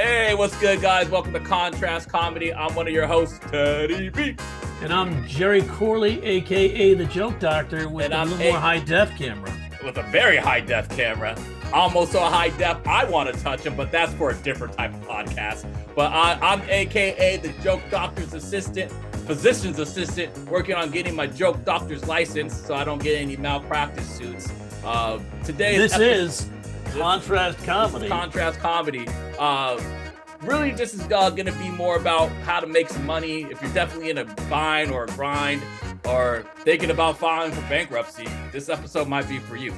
Hey, what's good, guys? Welcome to Contrast Comedy. I'm one of your hosts, Teddy B. And I'm Jerry Corley, aka the Joke Doctor, with And a I'm little more high def camera. With a very high def camera. Almost so high def, I want to touch him, but that's for a different type of podcast. But I'm aka the Joke Doctor's assistant, physician's assistant, working on getting my Joke Doctor's license so I don't get any malpractice suits. This is Contrast Comedy. Contrast Comedy. Really, this is going to be more about how to make some money. If you're definitely in a bind or a grind or thinking about filing for bankruptcy, this episode might be for you.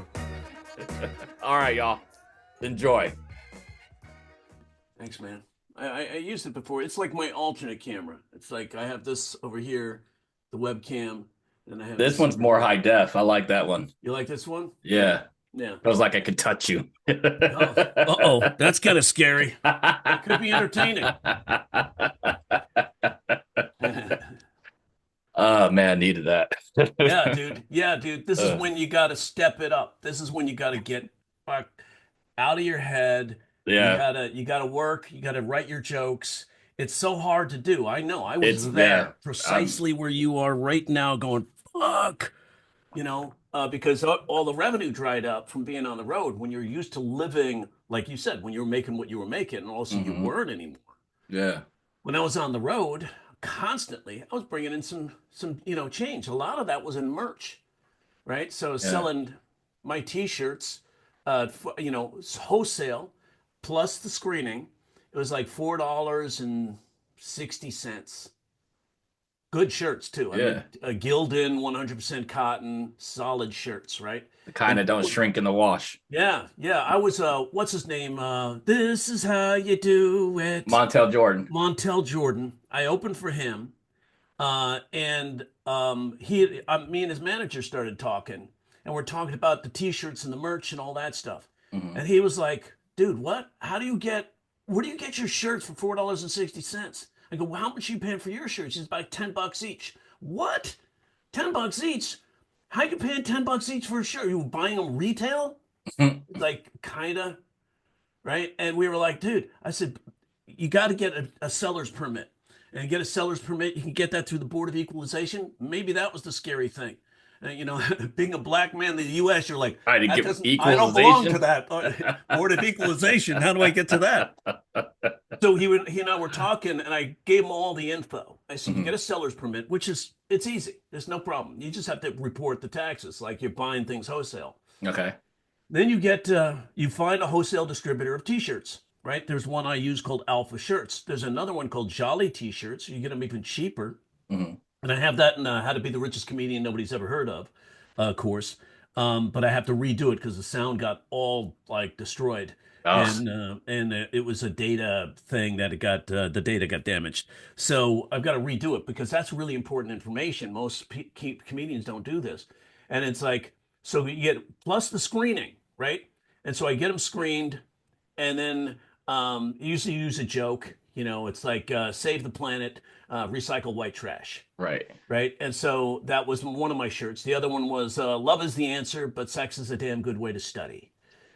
All right, y'all. Enjoy. Thanks, man. I used it before. It's like my alternate camera. It's like I have this over here, the webcam, and I have this one's more high def. I like that one. You like this one? Yeah. Yeah. Feels like I could touch you. Uh-oh. That's kind of scary. It could be entertaining. Oh, man, needed that. Yeah, dude. This is when you got to step it up. This is when you got to get out of your head. Yeah. You gotta work. You gotta write your jokes. It's so hard to do. I know. I was there precisely where you are right now going, fuck, because all the revenue dried up from being on the road when you're used to living, like you said, when you were making what you were making, and also you weren't anymore. Yeah. When I was on the road constantly, I was bringing in some change. A lot of that was in merch, right? So selling my T-shirts, wholesale plus the screening. It was like $4.60. Good shirts too. I mean, Gildan, 100% cotton, solid shirts, right? The kind that don't shrink in the wash. Yeah. I was what's his name? This is how you do it. Montel Jordan. I opened for him, and me and his manager started talking, and we're talking about the T-shirts and the merch and all that stuff. And he was like, "Dude, what? Where do you get your shirts for $4.60?" I go, "Well, how much are you paying for your shirts?" He's like, $10 each. What? $10 each? How you paying $10 each for a shirt? You buying them retail? Like, kinda, right? And we were like, dude, I said, you got to get a seller's permit. And get a seller's permit, you can get that through the Board of Equalization. Maybe that was the scary thing. Being a black man in the U.S., you're like, I don't belong to that Board of Equalization. How do I get to that? So he and I were talking, and I gave him all the info. I said, you get a seller's permit, it's easy. There's no problem. You just have to report the taxes, like you're buying things wholesale. Okay. Then you find a wholesale distributor of T-shirts, right? There's one I use called Alpha Shirts. There's another one called Jolly T-shirts. You get them even cheaper. And I have that in How to Be the Richest Comedian Nobody's Ever Heard of course. But I have to redo it because the sound got all like destroyed. And it was a data thing that the data got damaged. So I've got to redo it because that's really important information. Most comedians don't do this. And it's like, so you get plus the screening, right? And so I get them screened, and then usually use a joke. It's like save the planet, recycle white trash. Right. And so that was one of my shirts. The other one was love is the answer, but sex is a damn good way to study.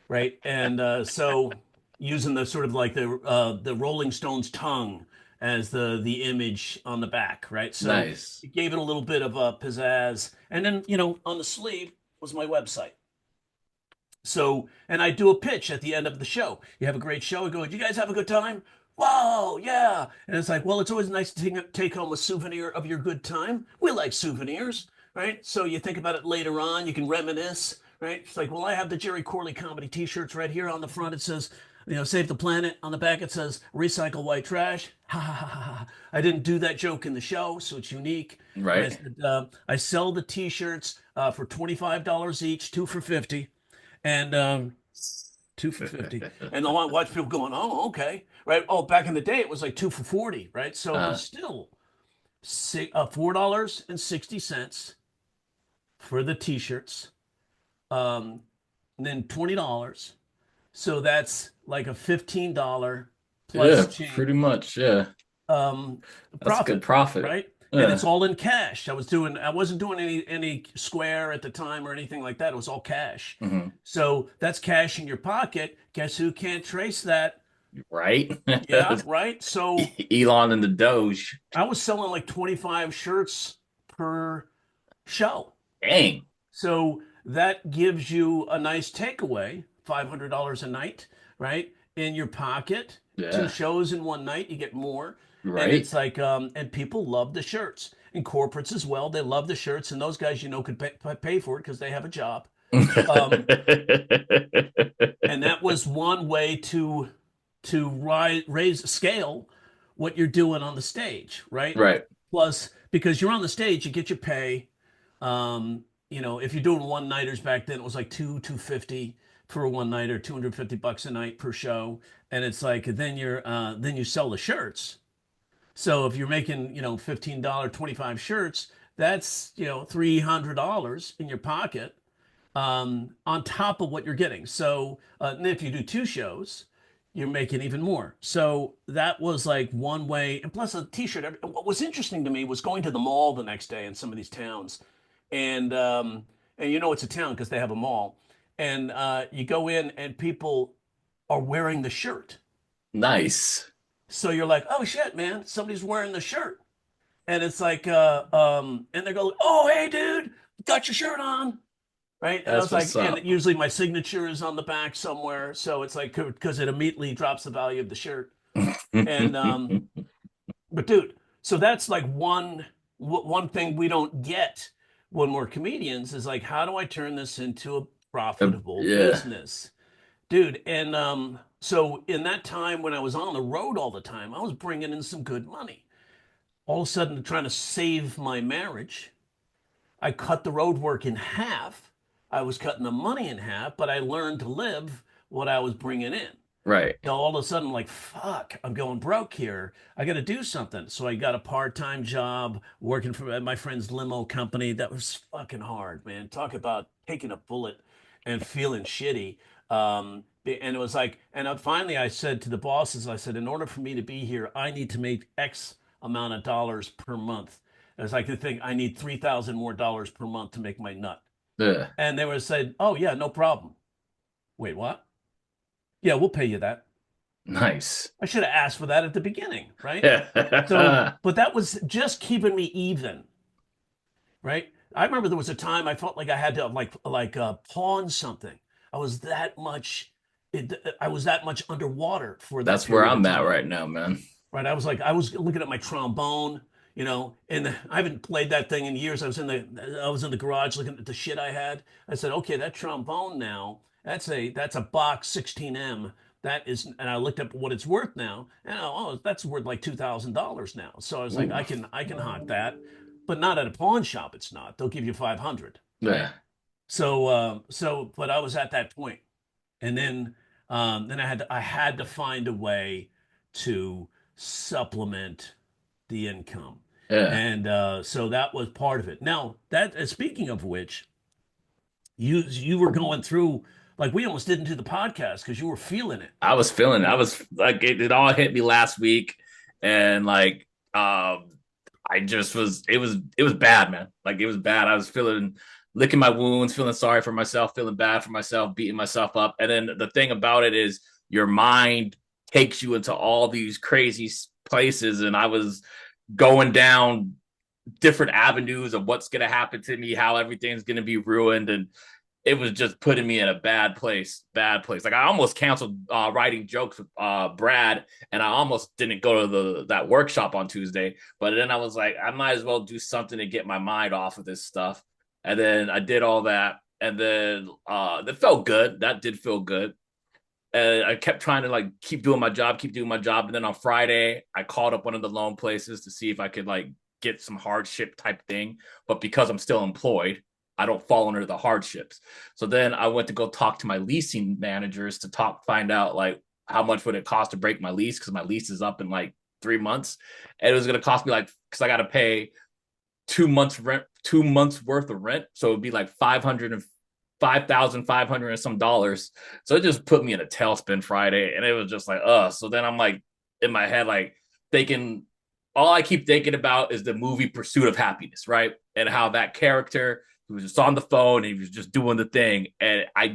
Right. And so using the sort of like the Rolling Stones tongue as the image on the back. Right. So nice. It gave it a little bit of pizzazz. And then, on the sleeve was my website. So, and I do a pitch at the end of the show. You have a great show. I go, "Did you guys have a good time?" "Whoa, yeah." And it's like, well, it's always nice to take home a souvenir of your good time. We like souvenirs, right? So you think about it later on, you can reminisce, right? It's like, well, I have the Jerry Corley comedy T-shirts right here. On the front, it says, save the planet. On the back, it says, recycle white trash. Ha ha ha ha. I didn't do that joke in the show, so it's unique. Right. I said, I sell the T-shirts for $25 each, 2 for $50. And 2 for $50. And I watch people going, "Oh, okay." Right. Oh, back in the day, it was like 2 for $40. Right. So it was still $4.60 for the T-shirts. And then $20. So that's like a $15 plus change. Pretty much. Yeah. That's good profit. Right. Yeah. And it's all in cash. I wasn't doing any Square at the time or anything like that. It was all cash. So that's cash in your pocket. Guess who can't trace that? Right? Yeah, right. So Elon and the Doge. I was selling like 25 shirts per show. Dang. So that gives you a nice takeaway, $500 a night, right? In your pocket. Two Yeah. shows in one night, you get more. And Right. it's like, and people love the shirts. And corporates as well, they love the shirts. And those guys, could pay for it because they have a job. Um, and that was one way to raise scale what you're doing on the stage, right? Right. Plus, because you're on the stage, you get your pay. If you're doing one nighters back then, it was like 250 for a one nighter, $250 a night per show. And it's like then you sell the shirts. So if you're making, $15, 25 shirts, that's $300 in your pocket, on top of what you're getting. So and if you do two shows, you're making even more. So that was like one way. And plus a t-shirt. What was interesting to me was going to the mall the next day in some of these towns. And it's a town because they have a mall. And you go in and people are wearing the shirt. Nice. So you're like, oh shit, man, somebody's wearing the shirt. And it's like, and they go, oh, hey, dude, got your shirt on. Right. And I That's was like, what's and up. usually my signature is on the back somewhere. So it's like, because it immediately drops the value of the shirt. And, but dude, so that's like one thing we don't get when we're comedians is like, how do I turn this into a profitable Yeah. business? Dude. And, so in that time when I was on the road all the time, I was bringing in some good money. All of a sudden, trying to save my marriage, I cut the road work in half. I was cutting the money in half, but I learned to live what I was bringing in. Right. All of a sudden, like, fuck, I'm going broke here. I got to do something. So I got a part-time job working for my friend's limo company. That was fucking hard, man. Talk about taking a bullet and feeling shitty. And it was like, and finally I said to the bosses, I said, in order for me to be here, I need to make X amount of dollars per month. And it's like the thing, I need 3,000 more dollars per month to make my nut. Yeah. And they were said, oh yeah, no problem. Wait, what? Yeah, we'll pay you that. Nice. I should have asked for that at the beginning, right? So, Yeah. but that was just keeping me even, right? I remember there was a time I felt like I had to pawn something. I was that much, I was that much underwater for that That's where period of I'm at time, right now, man. right? I was looking at my trombone, and I haven't played that thing in years. I was in the garage looking at the shit I had. I said, okay, that trombone now, that's a box 16M. That is, and I looked up what it's worth now, and that's worth like $2,000 now. So I was like, Ooh. I can hawk that, but not at a pawn shop. It's not. They'll give you 500, right? Yeah. But I was at that point, and then I had to find a way to supplement the income, Yeah. and so that was part of it. Now that speaking of which, you were going through, like, we almost didn't do the podcast because you were feeling it. I was feeling it. I was like it all hit me last week and like I just was it was bad, man. Like it was bad. I was feeling licking my wounds, feeling sorry for myself, feeling bad for myself, beating myself up. And then the thing about it is your mind takes you into all these crazy places and I was going down different avenues of what's going to happen to me, how everything's going to be ruined and it was just putting me in a bad place. Like I almost canceled writing jokes with Brad, and I almost didn't go to that workshop on Tuesday. But then I was like, I might as well do something to get my mind off of this stuff. And then I did all that, and then that felt good. That did feel good. And I kept trying to like keep doing my job, And then on Friday, I called up one of the loan places to see if I could like get some hardship type thing. But because I'm still employed, I don't fall under the hardships. So then I went to go talk to my leasing managers to find out like how much would it cost to break my lease because my lease is up in like 3 months, and it was going to cost me like because I got to pay 2 months rent, 2 months worth of rent, so it'd be like 5,500 and some dollars. So it just put me in a tailspin Friday, and it was just like, So then I'm like in my head like thinking. All I keep thinking about is the movie Pursuit of Happiness, right? And how that character he was just on the phone and he was just doing the thing. And I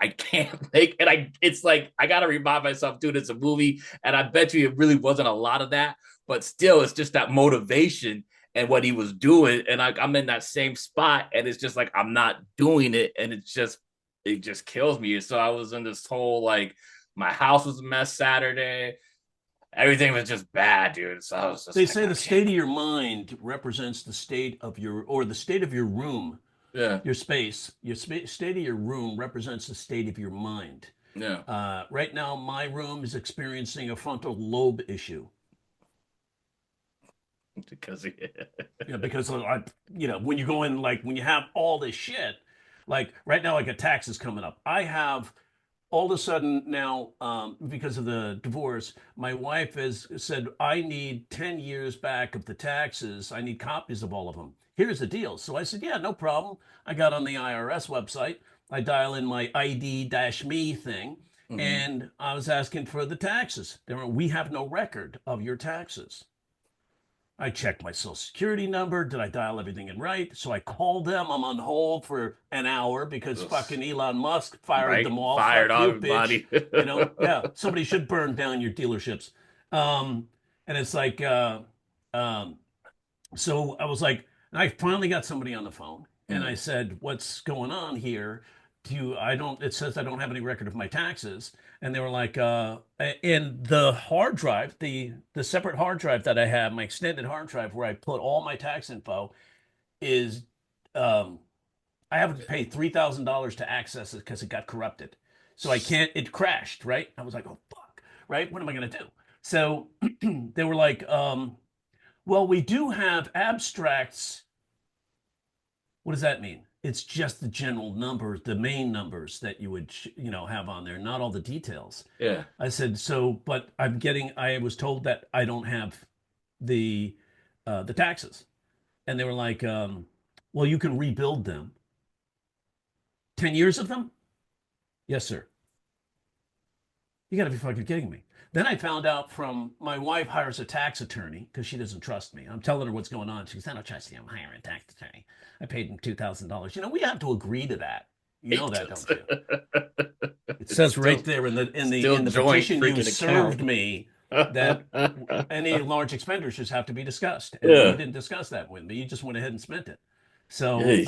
I can't make, and it's like I gotta remind myself, dude, it's a movie, and I bet you it really wasn't a lot of that, but still, it's just that motivation and what he was doing, and I'm in that same spot, and it's just like I'm not doing it, and it just kills me. So I was in this whole like my house was a mess Saturday, everything was just bad, dude. So I was just They like, say the okay, state of your mind represents the state of your, or the state of your room, yeah, your space. State of your room represents the state of your mind. yeah, Right now, my room is experiencing a frontal lobe issue. because Because when you go in, like when you have all this shit, like right now, like a tax is coming up. I have all of a sudden now, because of the divorce, my wife has said, I need 10 years back of the taxes. I need copies of all of them. Here's the deal. So I said, yeah, no problem. I got on the IRS website. I dial in my ID-me thing, mm-hmm. and I was asking for the taxes. We have no record of your taxes. I checked my social security number. Did I dial everything in right? So I called them. I'm on hold for an hour because fucking Elon Musk fired Right, them all. fired Fuck you, bitch. everybody. Yeah, somebody should burn down your dealerships. And it's like, um, so I was like, and I finally got somebody on the phone, and I Mm. said, "What's going on here? Do you? I don't. It says I don't have any record of my taxes." And they were like, "In the hard drive, the separate hard drive that I have, my extended hard drive where I put all my tax info, is um, I have to pay $3,000 to access it because it got corrupted. So I can't. It crashed. Right? I was like, oh fuck. Right? What am I gonna do?" So they were like, well, we do have abstracts. What does that mean? It's just the general numbers, the main numbers that you would, have on there, not all the details. Yeah. I said, so, but I was told that I don't have the the taxes. And they were like, well, you can rebuild them. 10 years of them? Yes, sir. You got to be fucking kidding me. Then I found out from my wife hires a tax attorney because she doesn't trust me. I'm telling her what's going on. She goes, I don't trust you. I'm hiring a tax attorney. I paid him $2,000. We have to agree to that. You know that, don't you? It It's says still right there in the in the still in the joint petition you freaking served account. me that any large expenditures have to be discussed, and you Yeah. didn't discuss that with me. You just went ahead and spent it. So, Hey.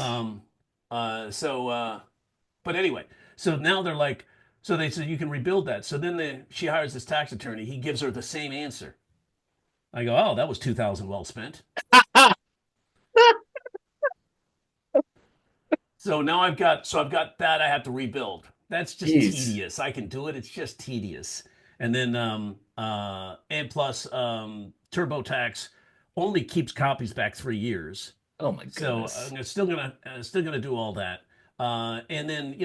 but anyway, so now they're like, so they said you can rebuild that. So then she hires this tax attorney. He gives her the same answer. I go, oh, that was 2,000 well spent. So now I've got that I have to rebuild. That's just Jeez. tedious. I can do it. It's just tedious. And then and plus TurboTax only keeps copies back 3 years. Oh my So goodness. I'm still gonna do all that. And then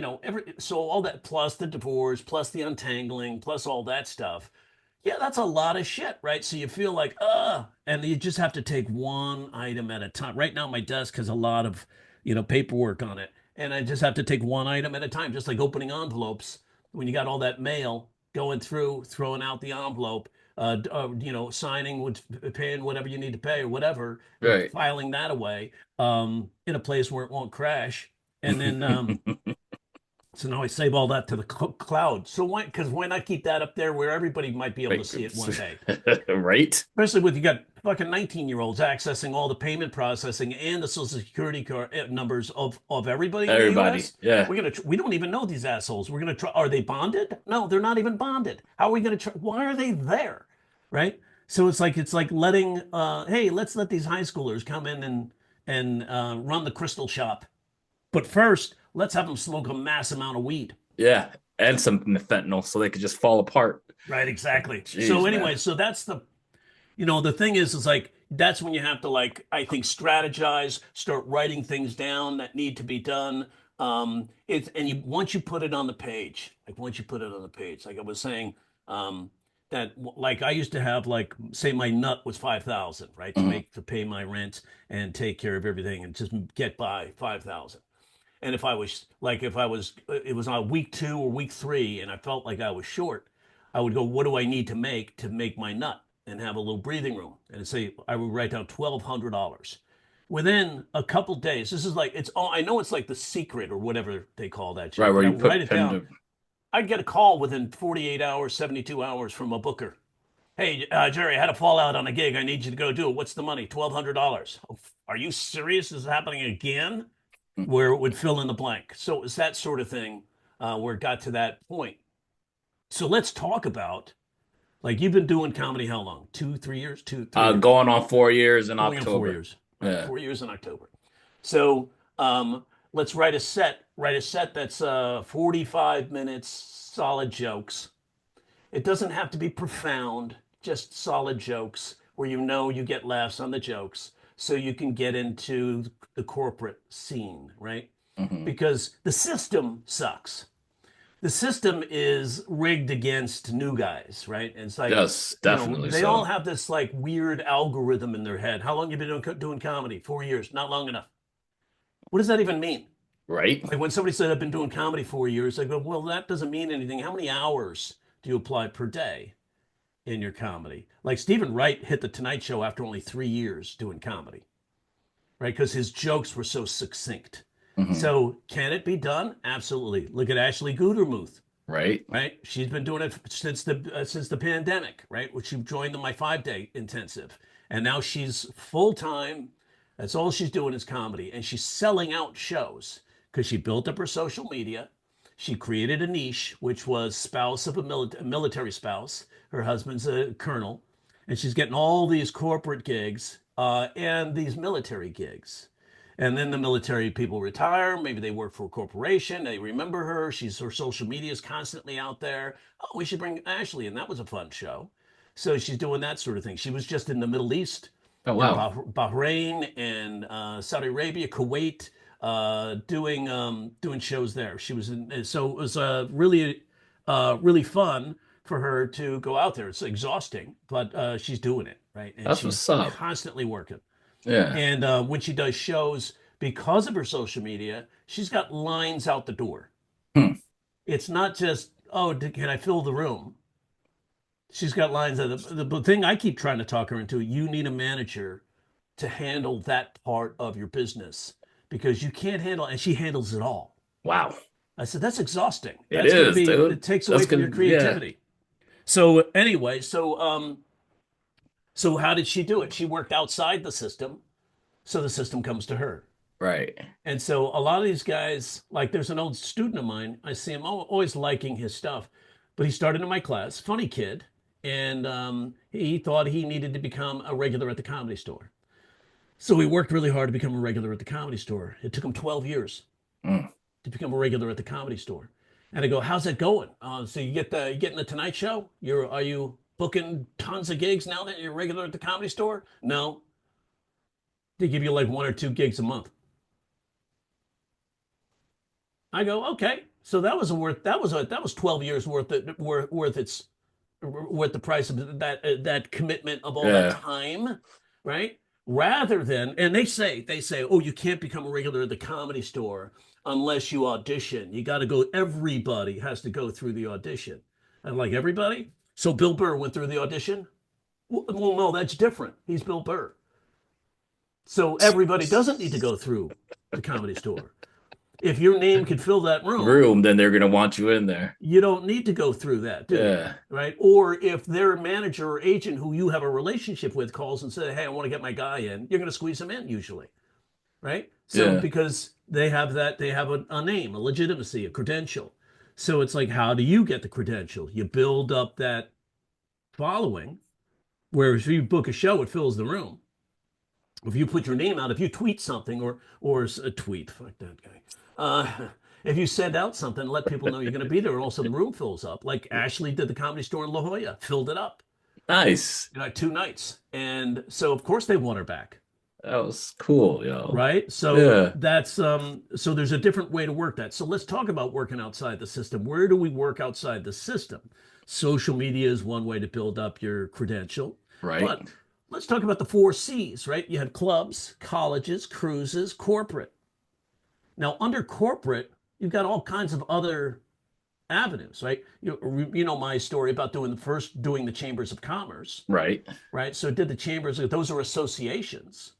all that plus the divorce, plus the untangling, plus all that stuff. Yeah, that's a lot of shit, right? So you feel like, and you just have to take one item at a time. Right now, my desk has a lot of, paperwork on it, and I just have to take one item at a time, just like opening envelopes. When you got all that mail going through, throwing out the envelope, signing, paying whatever you need to pay or whatever, and Right. filing that away in a place where it won't crash. And then so now I save all that to the cloud. So why not keep that up there where everybody might be able to Right. see it one day? Right. Especially with you got fucking 19-year-olds accessing all the payment processing and the social security card numbers of everybody in the Everybody. U.S. Yeah. We don't even know these assholes. We're gonna try. Are they bonded? No, they're not even bonded. How are we gonna try? Why are they there? Right. So it's like letting hey, let's let these high schoolers come in and run the crystal shop. But first, let's have them smoke a mass amount of weed. Yeah. And some fentanyl so they could just fall apart. Right, exactly. So Jeez, man. anyway, so that's the thing is like that's when you have to like I think strategize, start writing things down that need to be done. It's and you once you put it on the page, like I was saying, that like I used to have like say my nut was 5,000, right, Mhm. to pay my rent and take care of everything and just get by 5,000. And if I was, it was on week 2 or week 3, and I felt like I was short, I would go, what do I need to make my nut and have a little breathing room? And say I would write down $1,200, Within a couple days, this is like it's all I know it's like The Secret or whatever they call that Right, show, where but I you would write put it pen down. to. I'd get a call within 48 hours, 72 hours from a booker. Hey, Jerry, I had a fallout on a gig. I need you to go do it. What's the money? $1,200. Oh, are you serious? This is happening again? Where it would fill in the blank. So it was that sort of thing where it got to that point. So let's talk about like you've been doing comedy how long? 2, 3 years? 2, 3 years. Going on 4 years in Going on four October. years. Right. Yeah. 4 years in October. So let's write a set. Write a set that's 45 minutes, solid jokes. It doesn't have to be profound, just solid jokes where you know you get laughs on the jokes so you can get into the corporate scene, right? Hmm. Because the system sucks. The system is rigged against new guys, right? And it's like, Yes, definitely they all so. have this like weird algorithm in their head. How long you been doing comedy? 4 years, not long enough. What does that even mean? Right? Like when somebody said I've been doing comedy 4 years, I go, well, that doesn't mean anything. How many hours do you apply per day in your comedy? Like Stephen Wright hit the Tonight Show after only 3 years doing comedy, right? Because his jokes were so succinct. Hmm. So can it be done? Absolutely. Look at Ashley Gutermuth, Right? right? She's been doing it since the pandemic, right? Which she joined in my 5 day intensive, and now she's full time. That's all she's doing is comedy, and she's selling out shows because she built up her social media. She created a niche, which was spouse of a military spouse. Her husband's a colonel, and she's getting all these corporate gigs and these military gigs. And then the military people retire. Maybe they work for a corporation. They remember her. Her social media is constantly out there. Oh, we should bring Ashley in. That was a fun show. So she's doing that sort of thing. She was just in the Middle East, Oh, in wow. Bahrain and Saudi Arabia, Kuwait, doing shows there. She was in, so it was really fun for her to go out there. It's exhausting, but she's doing it right, and That's she's what's up. constantly working. Yeah. And when she does shows, because of her social media, she's got lines out the door. Hmm. It's not just, oh, can I fill the room? She's got lines. The thing I keep trying to talk her into, you need a manager to handle that part of your business because you can't handle, and she handles it all. Wow. I said, that's exhausting. It That's going to is, be, dude. it takes away That's from your gonna, yeah. creativity. So anyway, so how did she do it? She worked outside the system, so the system comes to her. Right. And so a lot of these guys, like there's an old student of mine, I see him always liking his stuff, but he started in my class, funny kid, and he thought he needed to become a regular at the Comedy Store. So he worked really hard to become a regular at the Comedy Store. It took him 12 years Mm. to become a regular at the Comedy Store. And I go, how's that going? So you getting the Tonight Show? Are you booking tons of gigs now that you're regular at the Comedy Store? No, they give you like 1 or 2 gigs a month. I go, okay. So that was 12 years worth the price of that commitment of all that Yeah. time, right? Rather than, and they say, oh, you can't become a regular at the Comedy Store unless you audition. You got to go. Everybody has to go through the audition. I'm like, everybody. So Bill Burr went through the audition. Well, no, that's different. He's Bill Burr. So everybody doesn't need to go through the Comedy Store. If your name could fill that room, Room, then they're gonna want you in there. you don't need to go through that, do you? Yeah. Right? Or if their manager or agent who you have a relationship with calls and says, hey, I want to get my guy in, you're going to squeeze him in usually. Right? So Yeah. because they have a name, a legitimacy, a credential. So it's like, how do you get the credential? You build up that following, where if you book a show, it fills the room. If you put your name out, if you tweet something or a tweet, fuck that guy. If you send out something, let people know you're going to be there, and also the room fills up. Like Ashley did the Comedy Store in La Jolla, filled it up, Nice. 2 nights, and so of course they want her back, That was cool, yo. right? So Yeah. that's so there's a different way to work that. So let's talk about working outside the system. Where do we work outside the system? Social media is one way to build up your credential, Right. but let's talk about the 4 C's, right? You have clubs, colleges, cruises, corporate. Now, under corporate, you've got all kinds of other avenues, right? You know my story about doing the chambers of commerce, Right. right? So did the chambers, those are associations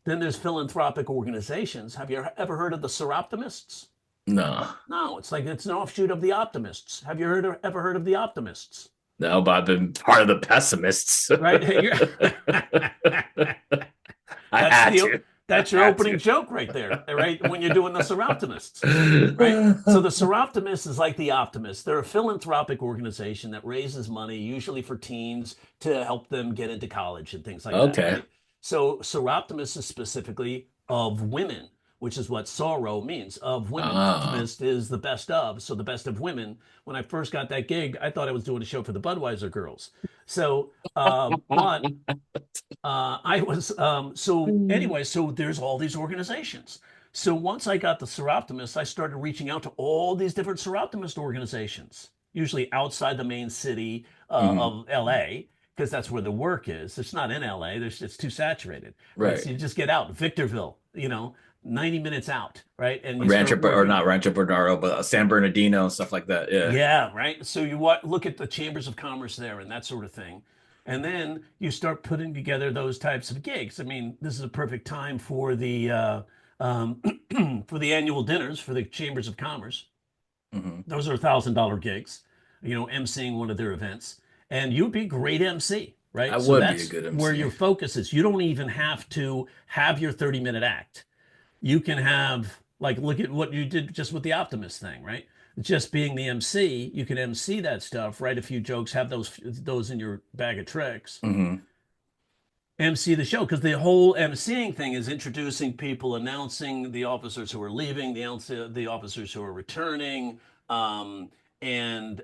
Then there's philanthropic organizations. Have you ever heard of the Seroptimists? No, No, it's like it's an offshoot of the Optimists. Have you ever heard of the Optimists? no, but I've been part of the pessimists. Right? I That's had the to. I that's your had opening to. joke right there, right? When you're doing the Seroptimists, right? So the Seroptimists is like the Optimists. They're a philanthropic organization that raises money, usually for teens, to help them get into college and things like that, Okay. right? So Seroptimists is specifically of women, which is what sorrow means, of women. Oh. Optimist is the best of, so the best of women. When I first got that gig, I thought I was doing a show for the Budweiser girls. So, but I was so anyway. So there's all these organizations. So once I got the Seroptimists, I started reaching out to all these different Seroptimist organizations, usually outside the main city Mhm. of LA, because that's where the work is. It's not in LA. It's too saturated, right? Right. So you just get out, Victorville, 90 minutes out, right? And you Rancho, start or working. not Rancho Bernardo, but San Bernardino and stuff like that. Yeah. Yeah, right. So look at the chambers of commerce there and that sort of thing. And then you start putting together those types of gigs. I mean, this is a perfect time for the um, for the annual dinners for the chambers of commerce. Hmm. Those are $1,000 gigs, emceeing one of their events, and you'd be a great MC, I right? So would be a that's good where MC. your focus is. You don't even have to have your 30-minute act. You can have, like, look at what you did just with the Optimist thing, right? Just being the MC, you can MC that stuff, write a few jokes, have those in your bag of tricks, Hmm. MC the show, because the whole MCing thing is introducing people, announcing the officers who are leaving, the officers who are returning, um, and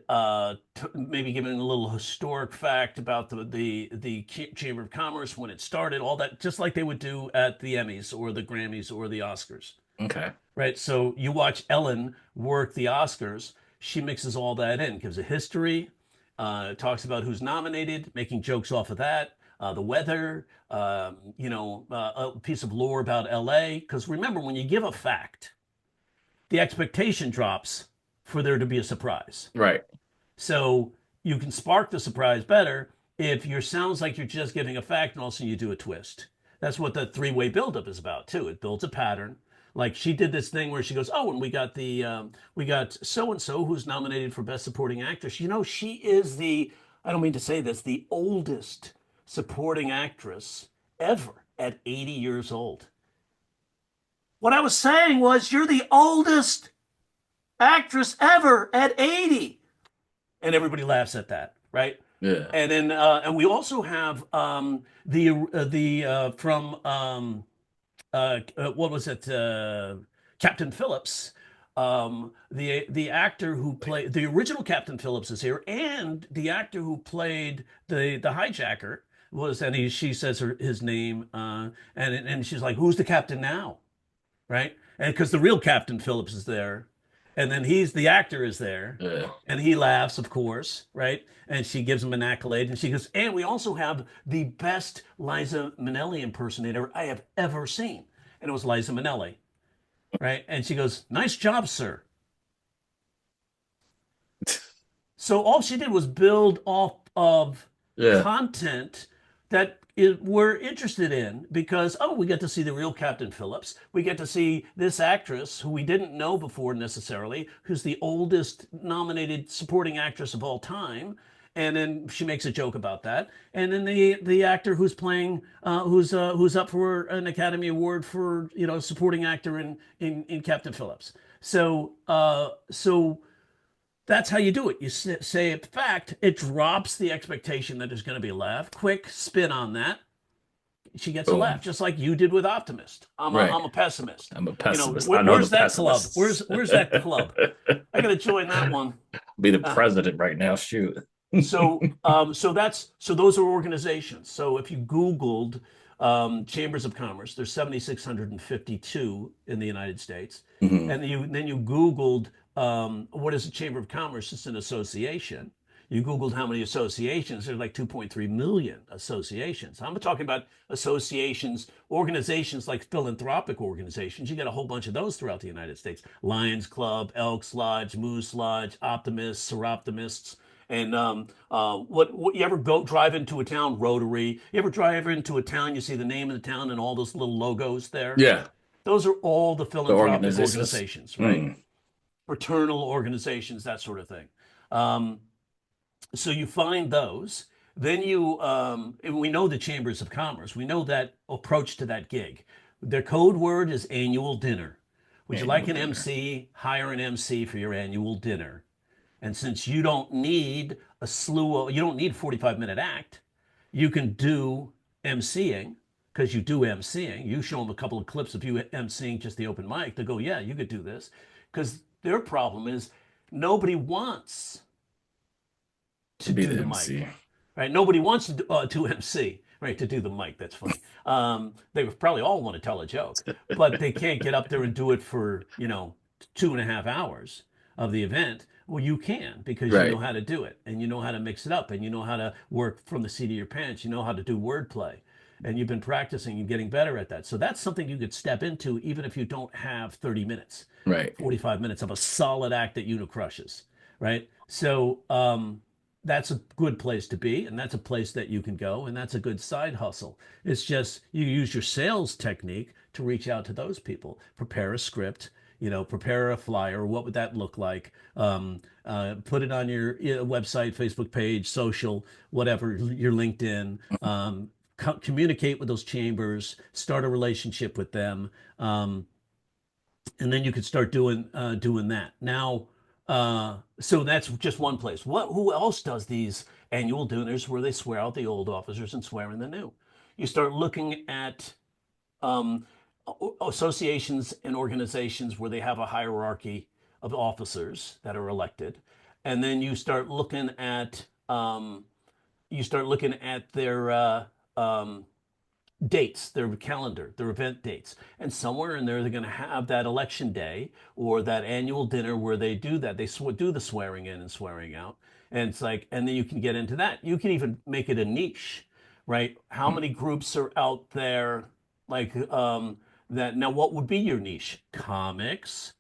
maybe giving a little historic fact about the Chamber of Commerce when it started, all that, just like they would do at the Emmys or the Grammys or the Oscars, Okay. right? So you watch Ellen work the Oscars. She mixes all that in, gives a history, talks about who's nominated, making jokes off of that, the weather, a piece of lore about LA. Because remember, when you give a fact, the expectation drops for there to be a surprise. Right. So you can spark the surprise better if your sounds like you're just giving a fact and all of a sudden you do a twist. That's what the three-way buildup is about too. It builds a pattern. Like she did this thing where she goes, "Oh, and we got so and so who's nominated for best supporting actress. She is the I don't mean to say this, the oldest supporting actress ever at 80 years old." What I was saying was, you're the oldest actress ever at 80, and everybody laughs at that, right? Yeah. And we also have the from what was it? Captain Phillips. The actor who played the original Captain Phillips is here, and the actor who played the hijacker she says his name, and she's like, "Who's the captain now?" Right? And because the real Captain Phillips is there, and then the actor is there, Yeah. and he laughs, of course, right? And she gives him an accolade, and she goes, "And we also have the best Liza Minnelli impersonator I have ever seen," and it was Liza Minnelli, right? And she goes, "Nice job, sir." So all she did was build off of Yeah. content that we're interested in because, oh, we get to see the real Captain Phillips. We get to see this actress who we didn't know before necessarily, who's the oldest nominated supporting actress of all time. And then she makes a joke about that. And then the actor who's playing, who's up for an Academy Award for supporting actor in Captain Phillips. So that's how you do it. You say a fact, it drops the expectation that there's going to be a laugh. Quick spin on that. She gets a laugh, Boom. just like you did with Optimist. I'm a, Right. I'm a pessimist. I'm a pessimist. I know the Where's that club? pessimists. Where's that club? I got to join that one. Be the Uh, president right now. Shoot. so those are organizations. So if you Googled chambers of commerce, there's 7,652 in the United States, Hmm. and then you Googled what is a chamber of commerce? It's an association. You Googled how many associations. There's like 2.3 million associations. I'm talking about associations, organizations like philanthropic organizations. You get a whole bunch of those throughout the United States. Lions Club, Elks Lodge, Moose Lodge, Optimists, Seroptimists. And what you ever go drive into a town, Rotary? You ever drive into a town, you see the name of the town and all those little logos there? Yeah. Those are all the The philanthropic organizations. organizations, right? Mm. Fraternal organizations, that sort of thing. Um, so you find those. Then and we know the chambers of commerce. We know that approach to that gig. Their code word is annual dinner. Would you like Annual an dinner. MC? Hire an MC for your annual dinner. And since you don't need you don't need a 45-minute act, you can do MCing because you do MCing. You show them a couple of clips of you MCing just the open mic. They go, yeah, you could do this. Because their problem is nobody wants To to be do the the MC. mic, right? Nobody wants to MC, right? To do the mic. That's funny. They probably all want to tell a joke, but they can't get up there and do it for 2.5 hours of the event. Well, you can because you know Right. how to do it and you know how to mix it up and you know how to work from the seat of your pants. You know how to do wordplay and you've been practicing and getting better at that. So that's something you could step into even if you don't have 30 minutes, Right. 45 minutes of a solid act that crushes, right? So that's a good place to be, and that's a place that you can go, and that's a good side hustle. It's just you use your sales technique to reach out to those people. Prepare a script, prepare a flyer. What would that look like? Put it on your website, Facebook page, social, whatever, your LinkedIn. Communicate with those chambers, start a relationship with them. And then you could start doing that. Now, so that's just one place. Who else does these annual dinners where they swear out the old officers and swear in the new? You start looking at um, associations and organizations where they have a hierarchy of officers that are elected, and then you start looking at their dates, their calendar, their event dates. And somewhere in there, they're going to have that election day or that annual dinner where they do that. They do the swearing in and swearing out. And it's like, and then you can get into that. You can even make it a niche, right? How Hmm. many groups are out there like that? Now, what would be your niche? Comics,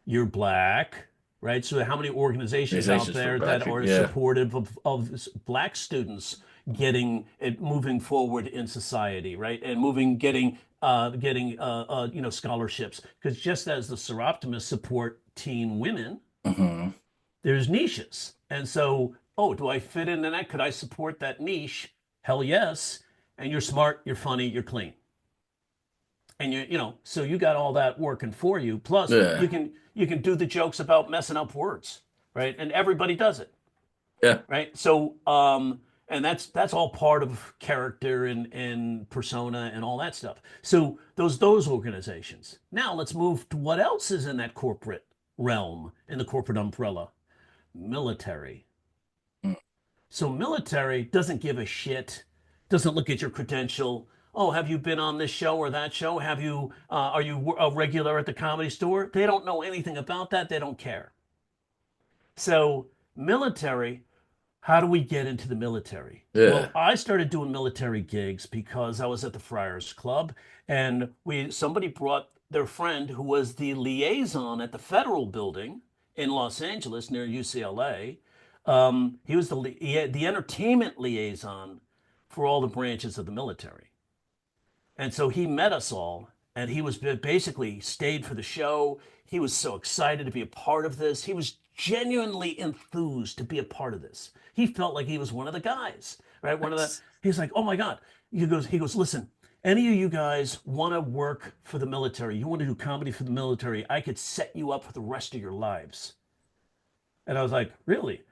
you're black, right? So how many organizations out Organizations for there black that people. are Yeah. supportive of black students getting it moving forward in society, right? And getting scholarships. Because just as the Seroptimists support teen women, Hmm. there's niches. And so, oh, do I fit into that? Could I support that niche? Hell yes. And you're smart, you're funny, you're clean and so you got all that working for you, plus Yeah. you can do the jokes about messing up words, right? And everybody does it, Yeah. right? So and that's all part of character and persona and all that stuff. So those organizations. Now let's move to what else is in that corporate realm, in the corporate umbrella. Military. Mm. So military doesn't give a shit, doesn't look at your credential. Oh, have you been on this show or that show? Are you a regular at the Comedy Store? They don't know anything about that. They don't care. So military, how do we get into the military? Yeah. Well, I started doing military gigs because I was at the Friars Club and somebody brought their friend who was the liaison at the Federal Building in Los Angeles near UCLA. He was the entertainment liaison for all the branches of the military. And so he met us all and he was basically stayed for the show. He was so excited to be a part of this. He was genuinely enthused to be a part of this. He felt like he was one of the guys, right? Nice. He's like, oh my God. He goes, listen, any of you guys want to work for the military, you want to do comedy for the military, I could set you up for the rest of your lives. And I was like, really?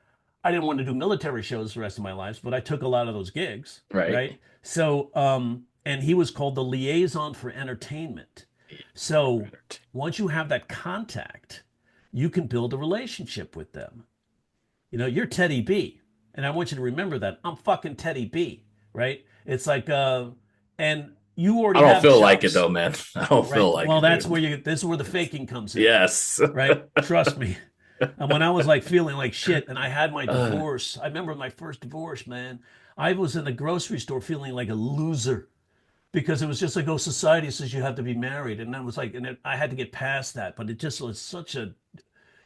I didn't want to do military shows the rest of my life, but I took a lot of those gigs, Right. right? So, and he was called the liaison for entertainment. So once you have that contact, you can build a relationship with them. You're Teddy B, and I want you to remember that I'm fucking Teddy B, right? It's like, and you I already don't have feel like it chops, though, man. I don't feel right? like Well, it, dude. this is where the faking comes in, Yes. right? Trust me. And when I was like feeling like shit and I had my Uh, divorce, I remember my first divorce, man. I was in the grocery store feeling like a loser because it was just like, oh, society says you have to be married. And I was like, I had to get past that. But it just was such a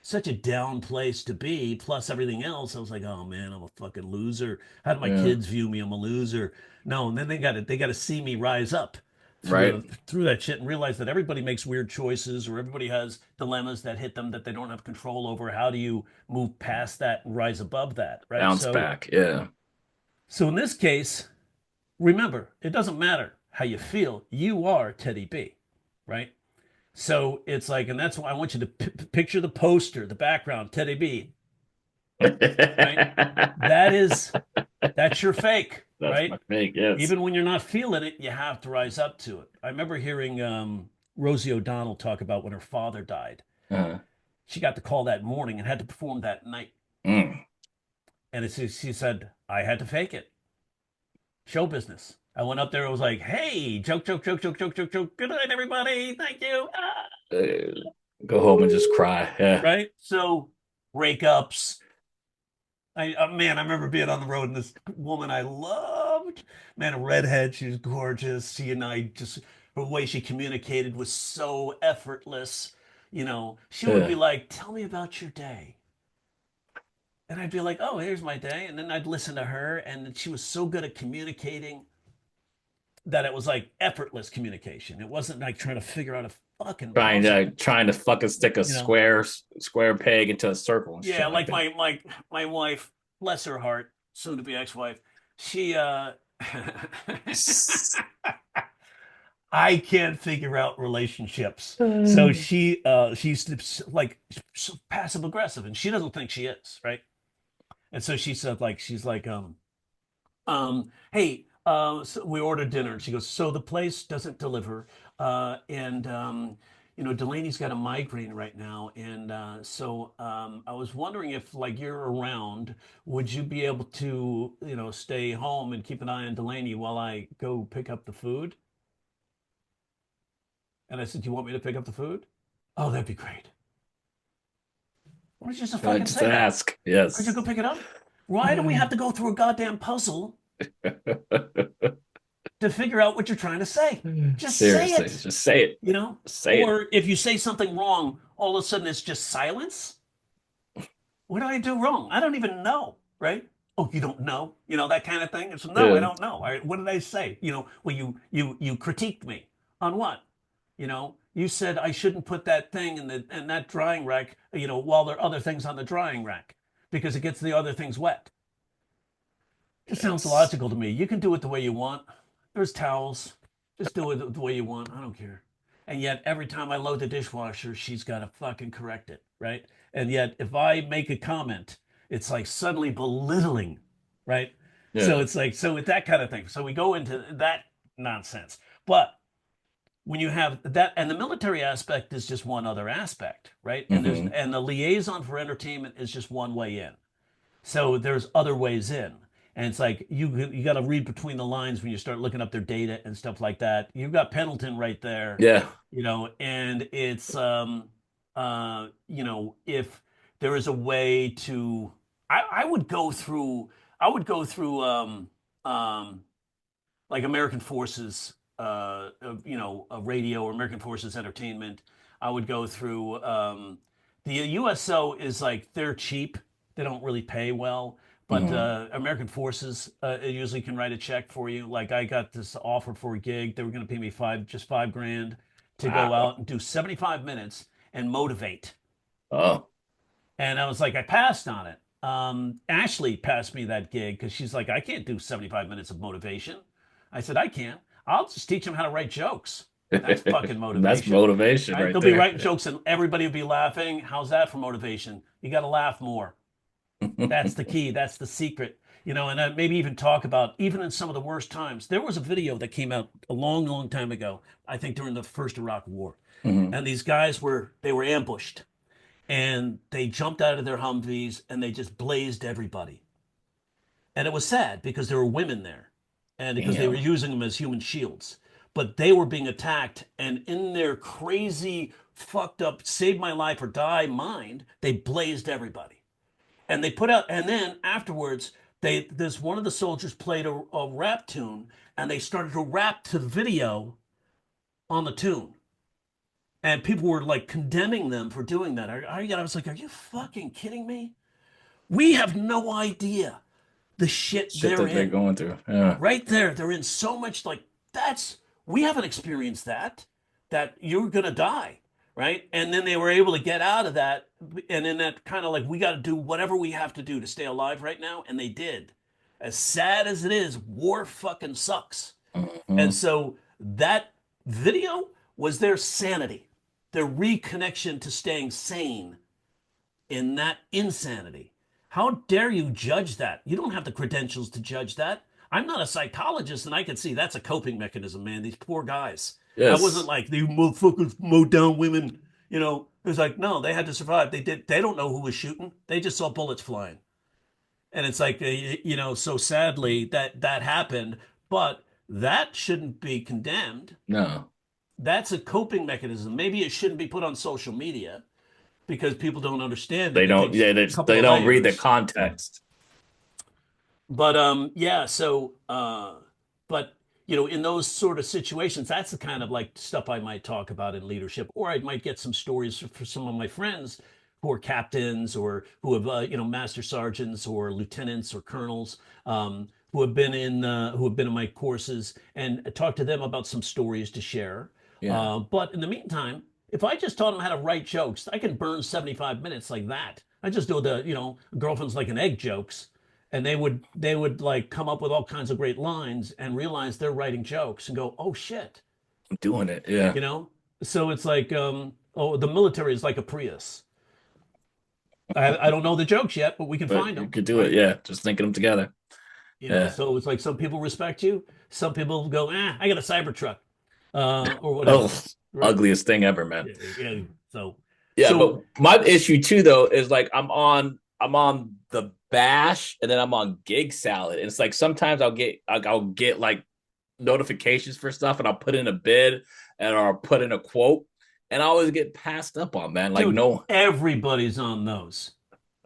such a down place to be, plus everything else. I was like, oh man, I'm a fucking loser. How do my Yeah. kids view me? I'm a loser. No, and then they got to see me rise up Right. through that shit and realize that everybody makes weird choices or everybody has dilemmas that hit them that they don't have control over. How do you move past that and rise above that, right? Bounce back. Yeah. So in this case, remember, it doesn't matter how you feel. You are Teddy B, right? So it's like, and that's why I want you to picture the poster, the background, Teddy B, right? That is, that's your fake, That's my right? fake. Yes. Even when you're not feeling it, you have to rise up to it. I remember hearing Rosie O'Donnell talk about when her father died. Uh, She got the call that morning and had to perform that night. mm. And she said, I had to fake it. Show business. I went up there. I was like, "Hey, joke, joke, joke, joke, joke, joke, joke. Good night, everybody. Thank you." Ah. Uh, Go home and just cry. Yeah. Right. So breakups. Man, I remember being on the road and this woman I loved, man, a redhead. She was gorgeous. She and I just her way she communicated was so effortless. She would be Yeah. like, "Tell me about your day." And I'd be like, "Oh, here's my day." And then I'd listen to her, and she was so good at communicating that it was like effortless communication. It wasn't like trying to figure out a fucking puzzle, Trying to fucking stick a you know. square peg into a circle and Yeah, shit like like that. my wife, bless her heart, soon to be ex-wife, she I can't figure out relationships. So she's like passive aggressive and she doesn't think she is, right? And so she said like she's like hey, so we ordered dinner. And she goes, so the place doesn't deliver. And, Delaney's got a migraine right now. And I was wondering if, like, you're around, would you be able to, stay home and keep an eye on Delaney while I go pick up the food? And I said, do you want me to pick up the food? Oh, that'd be great. Why don't you just fucking Just say that? ask. Could you Yes. go pick it up? Why do we have to go through a goddamn puzzle to figure out what you're trying to say? Just say Seriously, it. just say it. Say it. Or if you say something wrong, all of a sudden it's just silence. What did I do wrong? I don't even know, right? Oh, you don't know, that kind of thing. It's no, I Yeah. don't know. All right, what did I say? Well, you critiqued me on what? You said I shouldn't put that thing in that drying rack, while there are other things on the drying rack because it gets the other things wet. Just sounds Yes. logical to me. You can do it the way you want. There's towels. Just do it the way you want. I don't care. And yet, every time I load the dishwasher, she's got to fucking correct it, right? And yet, if I make a comment, it's like suddenly belittling, right? So Yeah. it's like, so with that kind of thing. So we go into that nonsense. But when you have that, and the military aspect is just one other aspect, right? Hmm. And the liaison for entertainment is just one way in. So there's other ways in. And it's like you got to read between the lines when you start looking up their data and stuff like that. You've got Pendleton right there, Yeah. and it's if there is a way to I would go through um like American Forces a radio or American Forces Entertainment. I would go through the USO is like they're cheap. They don't really pay well, but Hmm. American Forces usually can write a check for you. Like I got this offer for a gig. They were going to pay me just $5,000 to go Wow. out and do 75 minutes and motivate. Oh. And I was like, I passed on it. Ashley passed me that gig because she's like, I can't do 75 minutes of motivation. I said, I can. I'll just teach them how to write jokes. That's fucking That's motivation. motivation Right? right They'll be there. writing jokes and everybody will be laughing. How's that for motivation? You got to laugh more. That's the key. That's the secret. And maybe even talk about, even in some of the worst times. There was a video that came out a long, long time ago, I think during the first Iraq War. Hmm. And these guys they were ambushed and they jumped out of their Humvees and they just blazed everybody. And it was sad because there were women there and because they were Damn. using them as human shields. But they were being attacked, and in their crazy, fucked up, save my life or die mind, they blazed everybody. And they put out, and then afterwards, this one of the soldiers played a rap tune, and they started to rap to the video on the tune. and people were like condemning them for doing that. I was like, are you fucking kidding me? We have no idea the shit Shit they're that they're in. going through. Yeah. Right there, they're in so much like that's we haven't experienced that you're gonna die, right? And then they were able to get out of that, and in that kind of like we got to do whatever we have to do to stay alive right now, and they did. As sad as it is, war fucking sucks. And Mhm. so that video was their sanity, their reconnection to staying sane in that insanity. How dare you judge that? You don't have the credentials to judge that. I'm not a psychologist, and I can see that's a coping mechanism, man. These poor guys. I wasn't Yes. like the motherfuckers mowed down women. It was like no, they had to survive. They did. They don't know who was shooting. They just saw bullets flying, and it's like So sadly, that happened, but that shouldn't be condemned. No. That's a coping mechanism. Maybe it shouldn't be put on social media because people don't understand They it. It don't. takes Yeah. a couple They of don't read the layers. context. But yeah, but in those sort of situations, that's the kind of like stuff I might talk about in leadership, or I might get some stories for some of my friends who are captains or who have master sergeants or lieutenants or colonels who have been in my courses and talk to them about some stories to share. Yeah. But in the meantime, if I just taught them how to write jokes, I can burn 75 minutes like that. I just do the girlfriend's like an egg jokes, and they would like come up with all kinds of great lines and realize they're writing jokes and go, oh shit, I'm doing it. Yeah. you know. So it's like, oh, the military is like a Prius. I don't know the jokes yet, but we can But find you them, could do it. right? Yeah. Just thinking them together. Yeah. So it's like some people respect you, some people go, I got a Cybertruck, or Oh, whatever, right? ugliest thing ever, man. Yeah, yeah. So, Yeah, so but my issue too though is like I'm on the bash and then I'm on gig salad. And it's like sometimes I'll get like notifications for stuff and I'll put in a bid and or I'll put in a quote and I always get passed up on, man. Like dude, no. everybody's on those.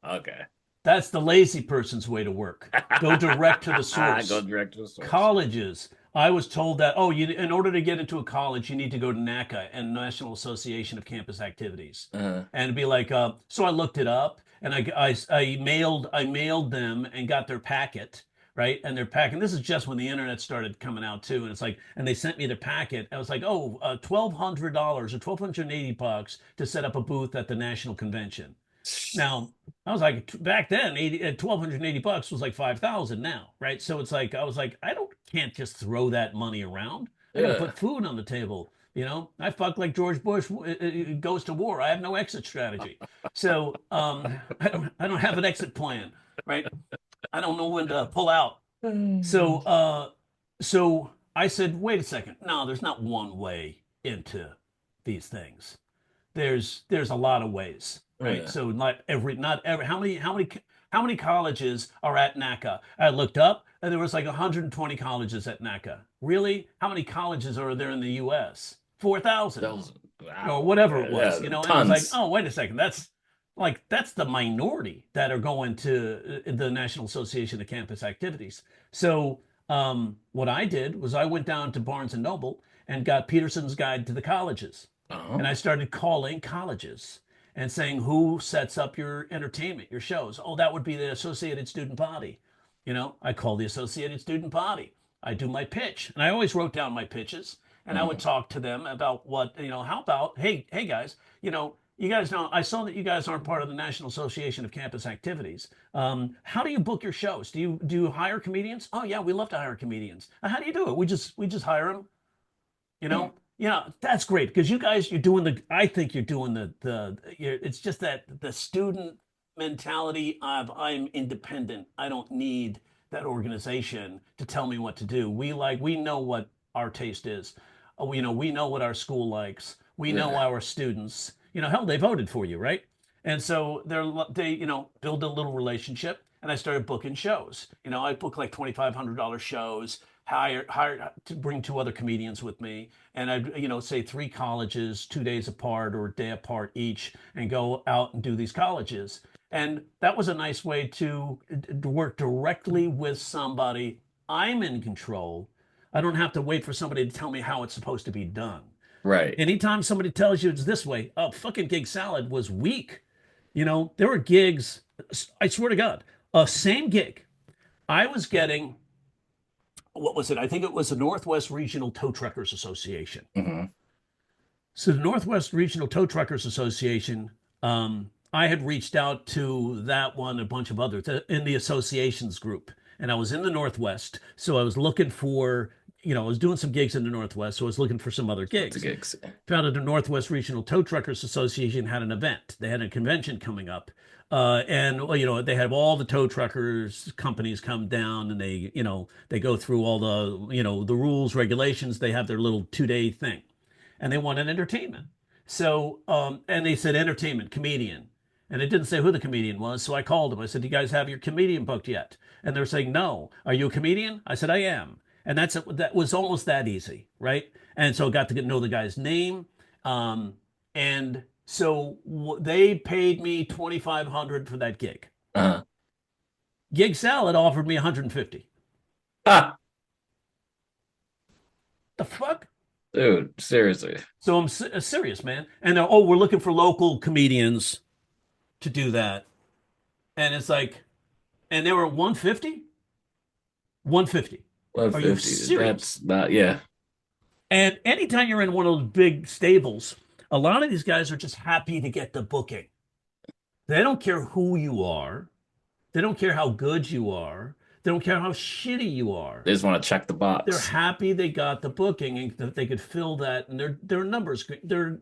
Okay. That's the lazy person's way to work. Go direct to the Go source. direct to the source. Colleges. I was told that, in order to get into a college, you need to go to NACA and National Association of Campus Activities, Uh, and be like, so I looked it up and I mailed them and got their packet, right? And their packet. This is just when the internet started coming out too, and it's like, and they sent me their packet. I was like, oh, $1,200 or $1,280 to set up a booth at the national convention. Now, I was like, back then, 1,280 bucks was like 5,000 now, right? So it's like, I was like, can't just throw that money around. I got to yeah. put food on the table. I fuck like George Bush goes to war. I have no exit strategy. So I don't have an exit plan, right? I don't know when to pull out. So, so I said, wait a second. No, there's not one way into these things. There's a lot of ways, right? Yeah. So not every how many colleges are at NACA? I looked up and there was like 120 colleges at NACA. Really? How many colleges are there in the US? 4,000 That was or wow. whatever it Yeah, was, and I was like, tons. oh, wait a second, that's the minority that are going to the National Association of Campus Activities. So what I did was I went down to Barnes and Noble and got Peterson's Guide to the Colleges, and I Oh. started calling colleges and saying, who sets up your entertainment, your shows? Oh, that would be the Associated Student Body. I call the Associated Student Body. I do my pitch, and I always wrote down my pitches, and I would Mhm. talk to them about how about, hey guys, you guys know, I saw that you guys aren't part of the National Association of Campus Activities. How do you book your shows? Do you hire comedians? Oh yeah, we love to hire comedians. How do you do it? We just hire them. Yeah, that's great because you guys, you're doing I think you're doing it's just that the student mentality of I'm independent. I don't need that organization to tell me what to do. We know what our taste is. We know what our school likes. We know Yeah. our students. Hell, they voted for you, right? And so they build a little relationship, and I started booking shows. I book like $2,500 shows, hire to bring two other comedians with me, and I'd say three colleges, 2 days apart or a day apart each, and go out and do these colleges. And that was a nice way to work directly with somebody. I'm in control. I don't have to wait for somebody to tell me how it's supposed to be done. Right. Anytime somebody tells you it's this way, fucking gig salad was weak. There were gigs, I swear to God, same gig. I was getting, what was it? I think it was the Northwest Regional Tow Truckers Association. Hmm. So the Northwest Regional Tow Truckers Association, I had reached out to that one, a bunch of others in the associations group, and I was in the Northwest, so I was looking for, I was doing some gigs in the Northwest, so I was looking for some other Lots of gigs. gigs. Found out the Northwest Regional Tow Truckers Association had an event. They had a convention coming up. And well, they have all the tow truckers companies come down and they go through all the rules, regulations. They have their little 2-day thing and they wanted entertainment. So, and they said entertainment, comedian. And it didn't say who the comedian was. So I called them. I said, "Do you guys have your comedian booked yet?" And they're saying, "No." "Are you a comedian?" I said, "I am." And that was almost that easy, right? And so I got to know the guy's name. And so they paid me 2,500 for that gig. Uh-huh. Gig Salad offered me 150. Ah, The fuck? dude, seriously. So I'm serious, man. And oh, we're looking for local comedians to do that. And it's like, and they were 150? 150. Are you 150. serious? That's not, yeah. And anytime you're in one of those big stables, a lot of these guys are just happy to get the booking. They don't care who you are. They don't care how good you are. They don't care how shitty you are. They just want to check the They're box. happy they got the booking and that they could fill that and their numbers their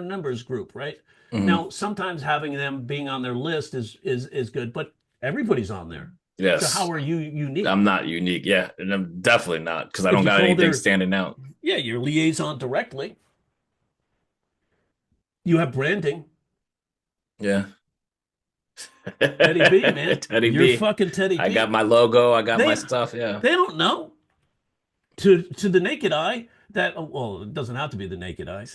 numbers group, right? Hmm. Now, sometimes having them being on their list is good, but everybody's on there. So how Yes. are you I'm unique? not unique. Yeah. And I'm definitely not because I If don't you got call anything their standing out. Yeah, your liaison directly, you have branding. Yeah. Teddy B, man. Teddy You're B. fucking Teddy I got B. my logo. I got my They stuff. Yeah. they don't know. To the naked eye that well it doesn't have to be the naked eye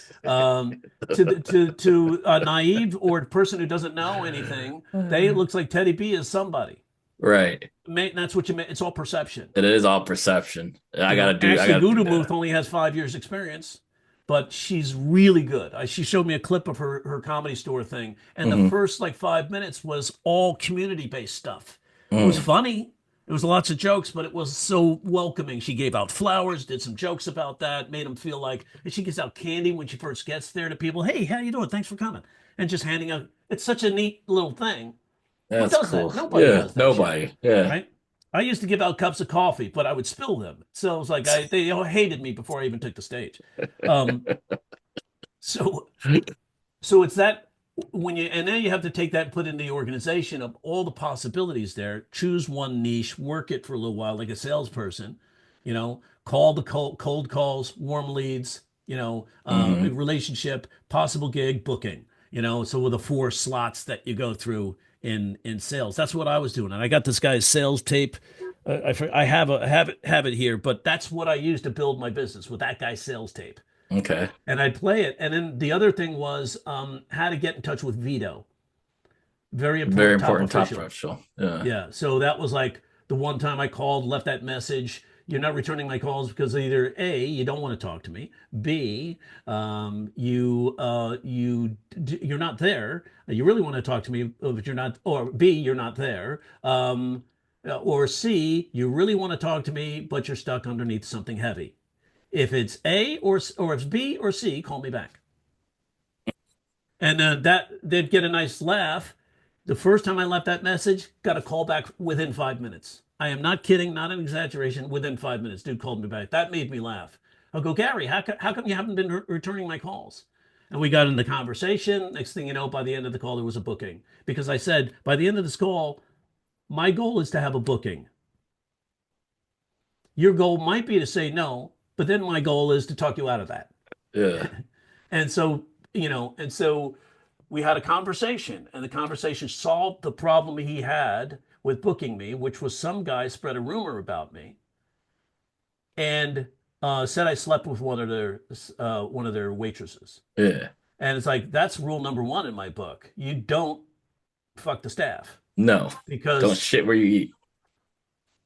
to a naive or a person who doesn't know anything they it looks like Teddy B is somebody. Right. That's what you meant. It's all perception. It is all perception. I Ashley gotta do Gudemuth better. only has 5 years experience, but she's really good. She showed me a clip of her comedy store thing, and the Hmm. first like 5 minutes was all community based stuff. It was Mm. funny. It was lots of jokes, but it was so welcoming. She gave out flowers, did some jokes about that, made them feel like, and she gives out candy when she first gets there to people. "Hey, how you doing? Thanks for coming." And just handing out. It's such a neat little thing. Who That's does that? cool. Nobody Yeah. does that shit, Nobody. Yeah. right? I used to give out cups of coffee, but I would spill them. So it was like they all hated me before I even took the stage. Um, so so it's that when you and then you have to take that and put in the organization of all the possibilities there. Choose one niche, work it for a little while, like a salesperson. Call the cold calls, warm leads. Hmm. Relationship, possible gig, booking. So with the 4 slots that you go through in sales, that's what I was doing, and I got this guy's sales tape. I have it here, but that's what I used to build my business with that guy's sales tape Okay. and I'd play it. And then the other thing was how to get in touch with Vito. Very Very important top important top official. professional. Yeah. Yeah. So that was like the one time I called, left that message. You're not returning my calls because either A, you don't want to talk to me. B, you're not there. You really want to talk to me, but you're not. Or B, you're not there. Or C, you really want to talk to me, but you're stuck underneath something heavy. If it's A or if it's B or C, call me back. And that they'd get a nice laugh. The first time I left that message, got a call back within 5 minutes. I am not kidding, not an exaggeration. Within 5 minutes, dude called me back. That made me laugh. I'll go, "Gary, how come you haven't been returning my calls?" And we got in the conversation. Next thing you know, by the end of the call, there was a booking. Because I said, by the end of this call, my goal is to have a booking. Your goal might be to say no, but then my goal is to talk you out of that. Yeah. And so we had a conversation, and the conversation solved the problem he had with booking me, which was some guy spread a rumor about me and said I slept with one of their waitresses. Yeah. And it's like that's rule number one in my book. You don't fuck the staff No. Don't because shit where you eat.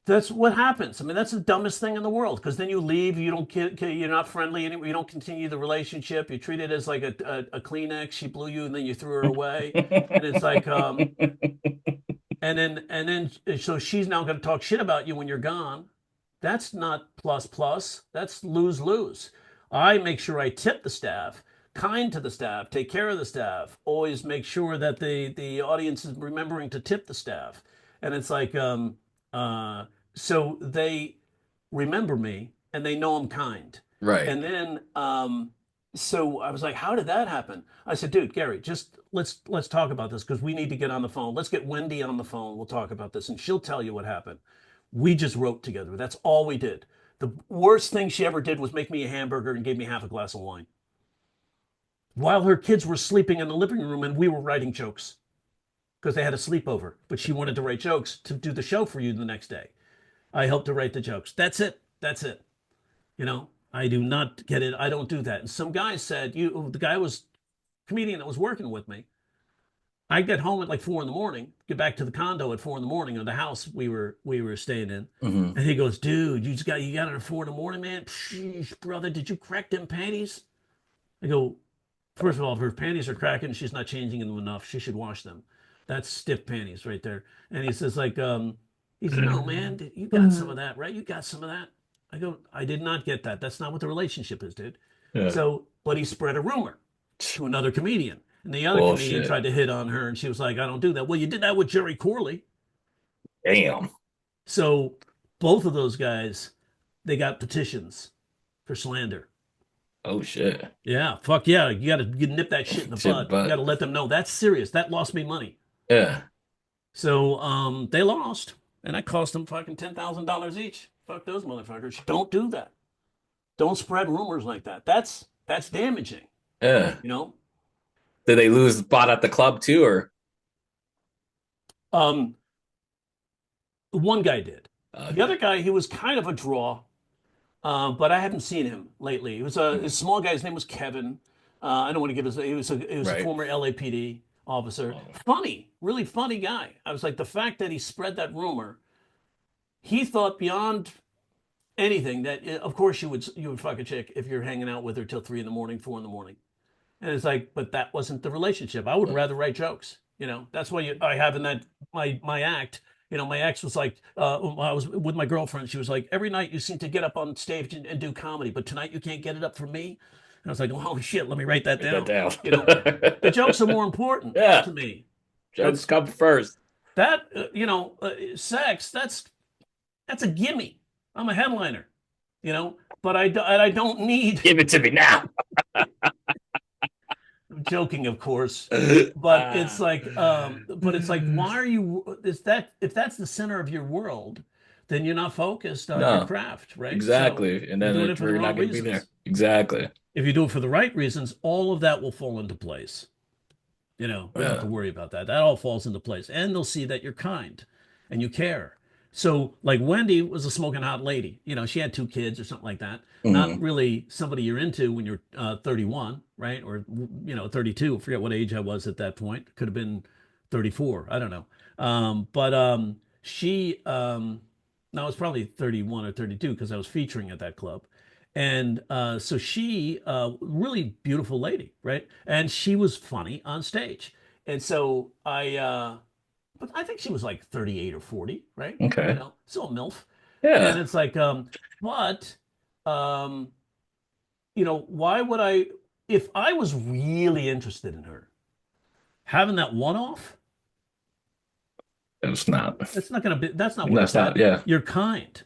That's what happens. I mean, that's the dumbest thing in the world because then you leave, you don't get, you're not friendly anymore, you don't continue the relationship. You treat it as like a Kleenex. She blew you and then you threw her away. And it's like, so she's now going to talk shit about you when you're gone. That's not plus plus. That's lose lose. I make sure I tip the staff, kind to the staff, take care of the staff, always make sure that the audience is remembering to tip the staff. And it's like, uh, so they remember me and they know I'm kind. Right. And then, so I was like, how did that happen? I said, dude, Gary, just let's talk about this because we need to get on the phone. Let's get Wendy on the phone. We'll talk about this and she'll tell you what happened. We just wrote together. That's all we did. The worst thing she ever did was make me a hamburger and gave me half a glass of wine while her kids were sleeping in the living room and we were writing jokes because they had a sleepover. But she wanted to write jokes to do the show for you the next day. I helped her write the jokes. That's it. That's it. I do not get it. I don't do that. And some guy said, the guy was comedian that was working with me. I get home at like 4 in the morning, get back to the condo at 4 in the morning or the house we were staying in. Mm-hmm. And he goes, dude, you got it at 4 in the morning, man. Sheesh, brother, did you crack them panties? I go, first of all, if her panties are cracking, she's not changing them enough. She should wash them. That's stiff panties right there. And he says, like, he said, no, man, you got some of that, right? You got some of that. I go, I did not get that. That's not what the relationship is, dude. Yeah. So, but he spread a rumor to another comedian. And the other comedian Bullshit. tried to hit on her, and she was like, I don't do that. Well, you did that with Jerry Corley. Damn. So both of those guys, they got petitions for slander. Oh shit. Yeah, fuck yeah. You got to nip that shit in the Shit, bud. You got but to let them know that's serious. That lost me money. yeah. So they lost, and that cost them fucking $10,000 each. Fuck those motherfuckers. Don't do that. Don't spread rumors like that. That's damaging. Yeah. You know. Did they lose the spot at the club too, or Um, one guy did. okay. The other guy, he was kind of a draw, but I haven't seen him lately. He was a small guy. His name was Kevin. I don't want to give his. He was a Right. former LAPD officer. Oh. Funny, really funny guy. I was like the fact that he spread that rumor. He thought beyond anything that of course you would fuck a chick if you're hanging out with her till 3 in the morning, 4 in the morning. And it's like, but that wasn't the relationship. I would rather write jokes. That's why I have in that my act. My ex was like, when I was with my girlfriend, she was like, every night you seem to get up on stage and do comedy, but tonight you can't get it up for me. And I was like, oh shit, let me write that Write down. that The down. jokes are more important Yeah. to me. Jokes come first. That sex, that's a gimme. I'm a headliner, but I don't need. Give it to me now. I'm joking, of course, but it's like, why are you? Is that if that's the center of your world, then you're not focused on your No, craft, right? exactly. So And you're then doing it for the we're not wrong going to be there. reasons. Exactly. If you do it for the right reasons, all of that will fall into place. We don't have to Yeah. worry about that. That all falls into place, and they'll see that you're kind and you care. So, like Wendy was a smoking hot lady. She had 2 kids or something like that. Not Hmm. really somebody you're into when you're 31, right? Or 32. I forget what age I was at that point. Could have been 34. I don't know. But she, no, I was probably 31 or 32 because I was featuring at that club. And so she, really beautiful lady, right? And she was funny on stage. And so but I think she was like 38 or 40, right? Okay. Still a MILF. And Yeah. it's like, but, um, why would if I was really interested in her, having that one off, It's not. that's not where That's it's not. at. Yeah. You're kind,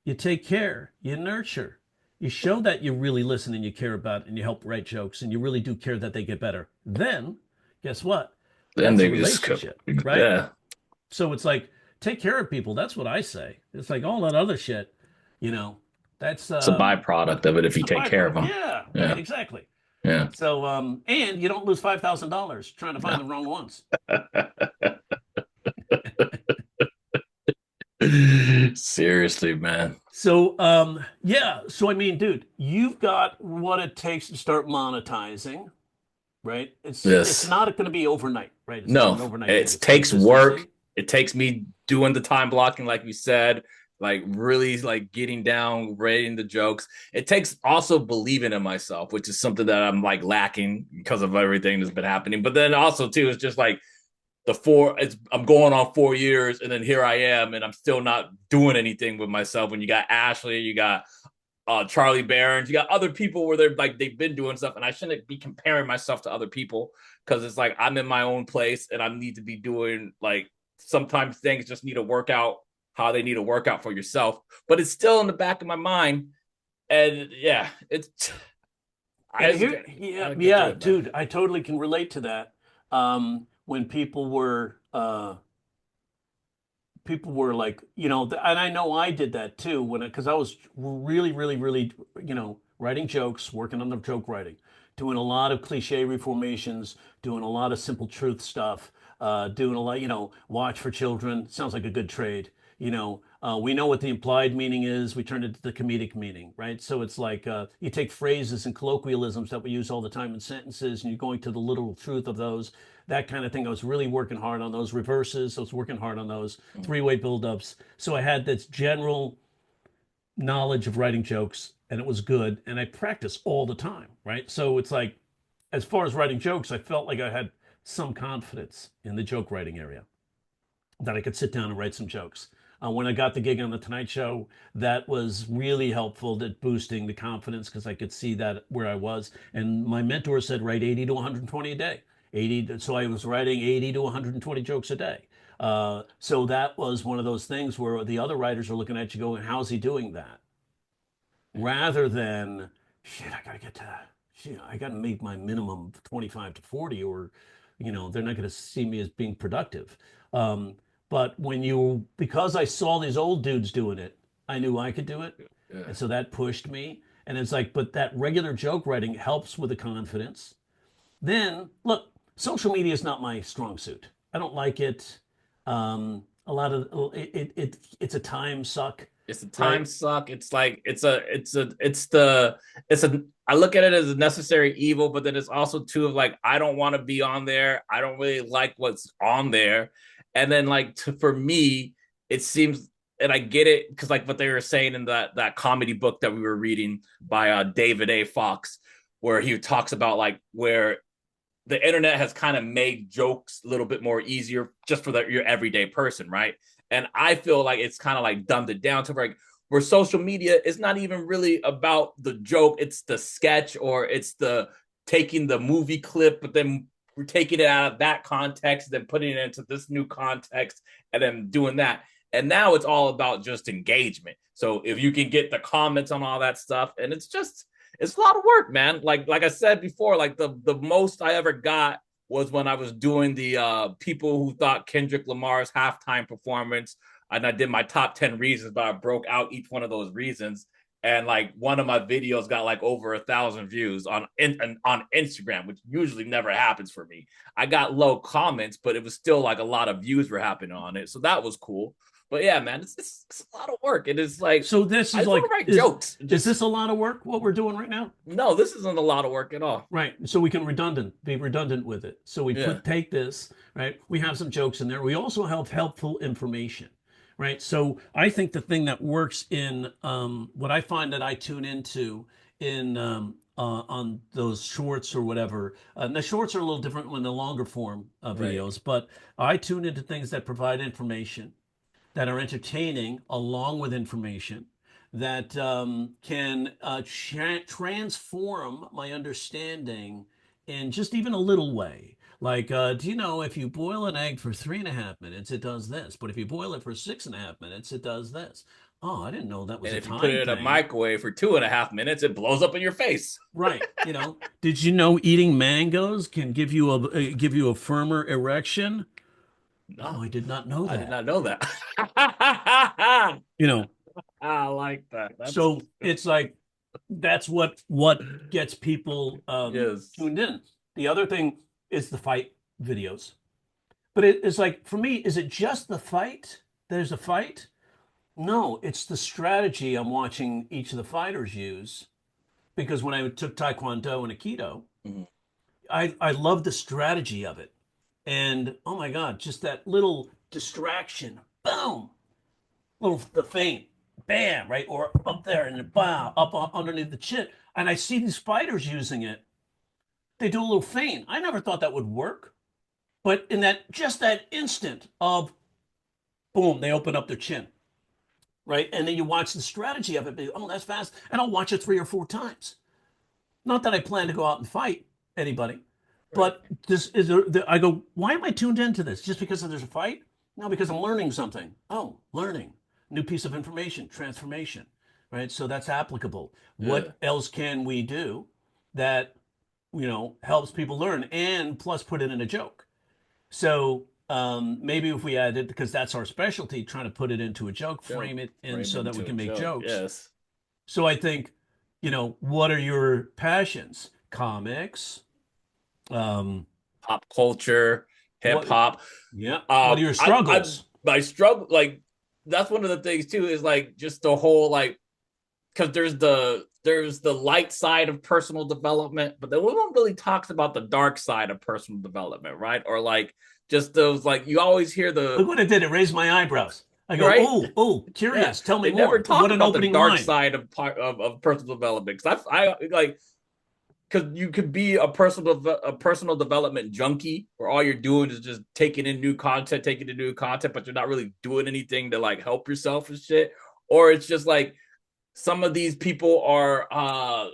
you take care, you nurture, you show that you really listen and you care about it and you help write jokes and you really do care that they get better. Then, guess what? Then That's a they just relationship, right? yeah. So it's like take care of people. That's what I say. It's like all that other shit, you know, that's It's a byproduct of it if it's you a take care of byproduct. them. Yeah, right, Yeah. exactly. Yeah. So and you don't lose $5,000 trying to find the wrong ones. Seriously, man. So yeah, so I mean, dude, you've got what it takes to start monetizing, right? It's Yes. not going to be overnight, right? It's not No, an overnight thing. it It's takes work. consistency. It takes me doing the time blocking, like you said, like really like getting down, writing the jokes. It takes also believing in myself, which is something that I'm like lacking because of everything that's been happening. But then also too, it's just like I'm going on 4 years, and then here I am, and I'm still not doing anything with myself. When you got Ashley, you got Charlie Barons, you got other people where they've been doing stuff, and I shouldn't be comparing myself to other people, because it's like I'm in my own place and I need to be doing, like, sometimes things just need to work out how they need to work out for yourself, but it's still in the back of my mind. And yeah, it's And I just here, get yeah, I get through yeah, it, man. dude, I totally can relate to that. When people were like, and I know I did that too because I was really, really, really, writing jokes, working on the joke writing, doing a lot of cliche reformations, doing a lot of simple truth stuff, doing a lot, watch for children. Sounds like a good trade. We know what the implied meaning is. We turn it to the comedic meaning, right? So it's like you take phrases and colloquialisms that we use all the time in sentences, and you're going to the literal truth of those, that kind of thing. I was really working hard on those reverses. I was working hard on those three-way buildups. So I had this general knowledge of writing jokes, and it was good. And I practice all the time, right? So it's like, as far as writing jokes, I felt like I had some confidence in the joke writing area that I could sit down and write some jokes. When I got the gig on the Tonight Show, that was really helpful at boosting the confidence because I could see that where I was. And my mentor said, write 80 to 120 a day. 80, so I was writing 80 to 120 jokes a day. So that was one of those things where the other writers are looking at you going, how's he doing that? Rather than, shit, I got to get to that. Shit, I got to make my minimum 25 to 40 or, they're not going to see me as being productive. Um, but because I saw these old dudes doing it, I knew I could do it. Yeah. And so that pushed me. And it's like, but that regular joke writing helps with the confidence. Then, look, social media is not my strong suit. I don't like it. A lot of it's a time suck, It's a time right? suck. It's like it's a I look at it as a necessary evil, but then it's also too of like I don't want to be on there. I don't really like what's on there. And then like for me, it seems, and I get it because like what they were saying in that comedy book that we were reading by David A. Fox, where he talks about like where the internet has kind of made jokes a little bit more easier just for your everyday person, right? And I feel like it's kind of like dumbed it down to where social media is not even really about the joke. It's the sketch, or it's the taking the movie clip, but then we're taking it out of that context, then putting it into this new context, and then doing that. And now it's all about just engagement. So if you can get the comments on all that stuff, and it's a lot of work, man. Like I said before, like the most I ever got was when I was doing the people who thought Kendrick Lamar's halftime performance, and I did my top 10 reasons, but I broke out each one of those reasons. And like one of my videos got like over 1,000 views on Instagram, which usually never happens for me. I got low comments, but it was still like a lot of views were happening on it, so that was cool. But yeah, man, it's a lot of work. It is like So this I is just want like, to write jokes. is Just this a lot of work what we're doing right now? no, this isn't a lot of work at all. Right. So we can be redundant with it. So we Yeah. take this, right? We have some jokes in there. We also have helpful information, right? So I think the thing that works in what I find that I tune into in on those shorts or whatever. The shorts are a little different when the longer form Right. videos, but I tune into things that provide information that are entertaining along with information that can transform my understanding in just even a little way. Like, do you know if you boil an egg for 3.5 minutes, it does this, but if you boil it for 6.5 minutes, it does this. Oh, I didn't know that was And a if you put time it in a thing. microwave for 2.5 minutes, it blows up in your face. Right. Did you know eating mangoes can give you a firmer erection? No, Oh, I did not know I did that. not know that. I You know, like that. so it's like that's what gets people Yes. tuned in. The other thing is the fight videos. But it's like for me, is it just the fight? There's a fight? No, it's the strategy I'm watching each of the fighters use. Because when I took Taekwondo and Aikido, Mhm. I love the strategy of it. And oh my God, just that little distraction, boom, little the feint. bam, right, or up there and bam, up underneath the chin. And I see these fighters using it. They do a little feint. I never thought that would work, but in that just that instant of boom, they open up their chin, right, and then you watch the strategy of it. Oh, that's fast, and I'll watch it 3 or 4 times. Not that I plan to go out and fight anybody, Right. but this is I go, why am I tuned into this? Just because there's a fight? No, because I'm learning something. Oh, learning. New piece of information, transformation, right? So that's applicable. Yeah. What else can we do that, helps people learn and plus put it in a joke? So maybe if we add it, because that's our specialty, trying to put it into a joke, Joke. frame it in Frame it so that we into a can make joke. jokes. Yes. So I think, what are your passions? Comics, um, Pop culture, hip what, hop. yeah. What are your I struggles? my struggle, like, that's one of the things too, is like just the whole, like, because there's the light side of personal development, but no one really talks about the dark side of personal development, right? Or like just those, like, you always hear Look the what I did. It raised my eyebrows. I go, right. oh, Yeah, curious. Tell me they never more. talk What an about the opening dark line. side of personal development, because I like, because you could be a personal development junkie where all you're doing is just taking in new content, but you're not really doing anything to like help yourself and shit. Or it's just like some of these people are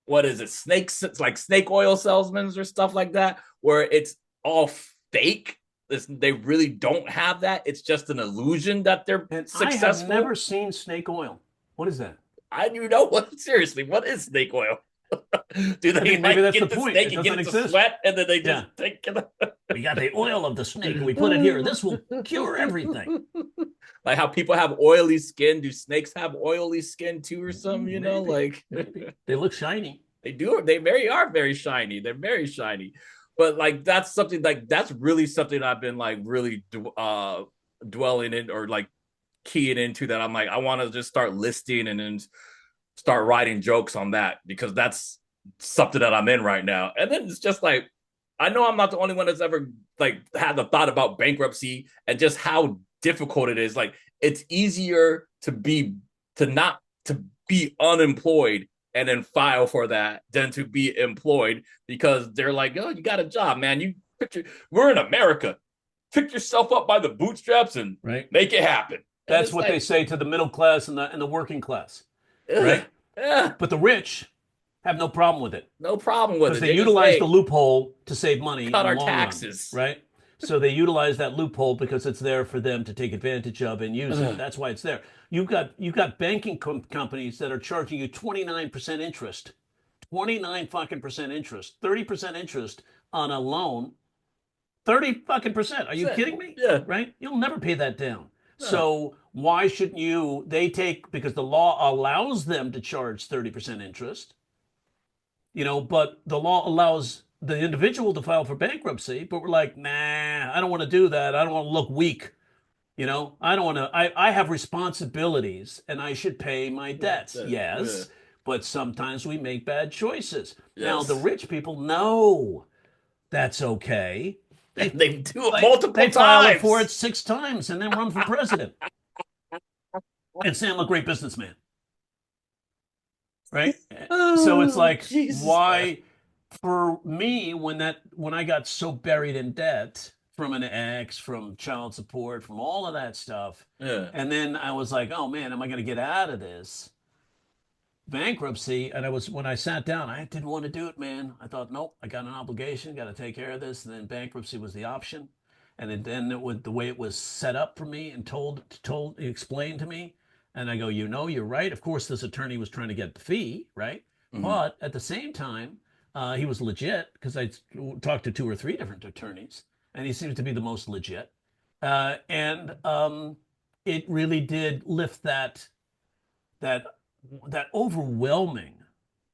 what is it, snakes, it's like snake oil salesmen or stuff like that, where it's all fake. They really don't have that. It's just an illusion that they're And I have never successful. seen snake oil. What is that? I do know what, seriously, what is snake oil? Do I they mean, maybe like that's the get the point. snake It and get doesn't it to exist. sweat and then they just Yeah. take it? We got the oil of the snake and we put it here. This will cure everything. Like how people have oily skin. Do snakes have oily skin too, or something? Maybe. Like Maybe. They look shiny. they do. They are very shiny. They're very shiny. But like that's something, like that's really something I've been like really dwelling in, or like keying into, that I'm like, I want to just start listing and then start writing jokes on that, because that's something that I'm in right now. And then it's just like, I know I'm not the only one that's ever like had the thought about bankruptcy and just how difficult it is. Like, it's easier to be unemployed and then file for that than to be employed, because they're like, oh, you got a job, man. We're in America. Pick yourself up by the bootstraps and Right. make it happen. And That's it's what they like, say to the middle class and the working class. ugh, Right. yeah, But the rich have no problem with it no problem with because it. they They just, utilize the hey, loophole to save money in cut the our long run, taxes. right? So they utilize that loophole because it's there for them to take advantage of and use it. Ugh. That's why it's there. You've got banking companies that are charging you 29% interest, 29 fucking percent interest, 30% interest on a loan, 30 fucking percent. Are you kidding me? Yeah, Right? You'll never pay that down. no, So why shouldn't you? They take because the law allows them to charge 30% interest, but the law allows the individual to file for bankruptcy, but we're like, nah, I don't want to do that. I don't want to look weak. I don't want to, I have responsibilities and I should pay my debts. yeah, Yes, but sometimes we make bad choices. Now, the yes. rich people know that's okay. And They, they do it they, multiple they file it for it times. 6 times and then run for president and say I'm a great businessman, right? So it's Oh, like, Jesus, man. why, for me, when I got so buried in debt from an ex, from child support, from all of that stuff, Yeah. and then I was like, oh man, am I going to get out of this bankruptcy? And when I sat down, I didn't want to do it, man. I thought, nope, I got an obligation, got to take care of this. And then bankruptcy was the option. And then the way it was set up for me and explained to me. And I go, you're right. Of course, this attorney was trying to get the fee, right? Mhm. But at the same time, he was legit because I talked to 2 or 3 different attorneys, and he seems to be the most legit. And it really did lift that that overwhelming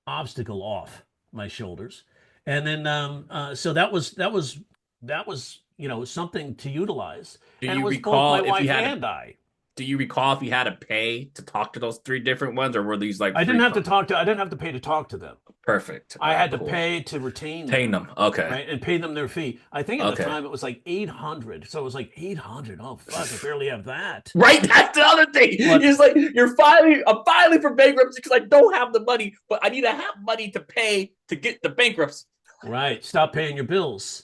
obstacle off my shoulders. And then so that was something to utilize, Do and it you was both my recall if you wife had and I. Do you recall if you had to pay to talk to those three different ones, or were these like I didn't free have to calls? talk to. I didn't have to pay to talk to them. Perfect. All I right, had to cool. pay to retain Tame them, them. Okay. right, and pay them their fee. I think at the Okay. time it was like 800. So it was like 800. Oh fuck, I barely have that. Right, that's the other thing. But It's like I'm filing for bankruptcy because I don't have the money, but I need to have money to pay to get the bankruptcy. right, stop paying your bills,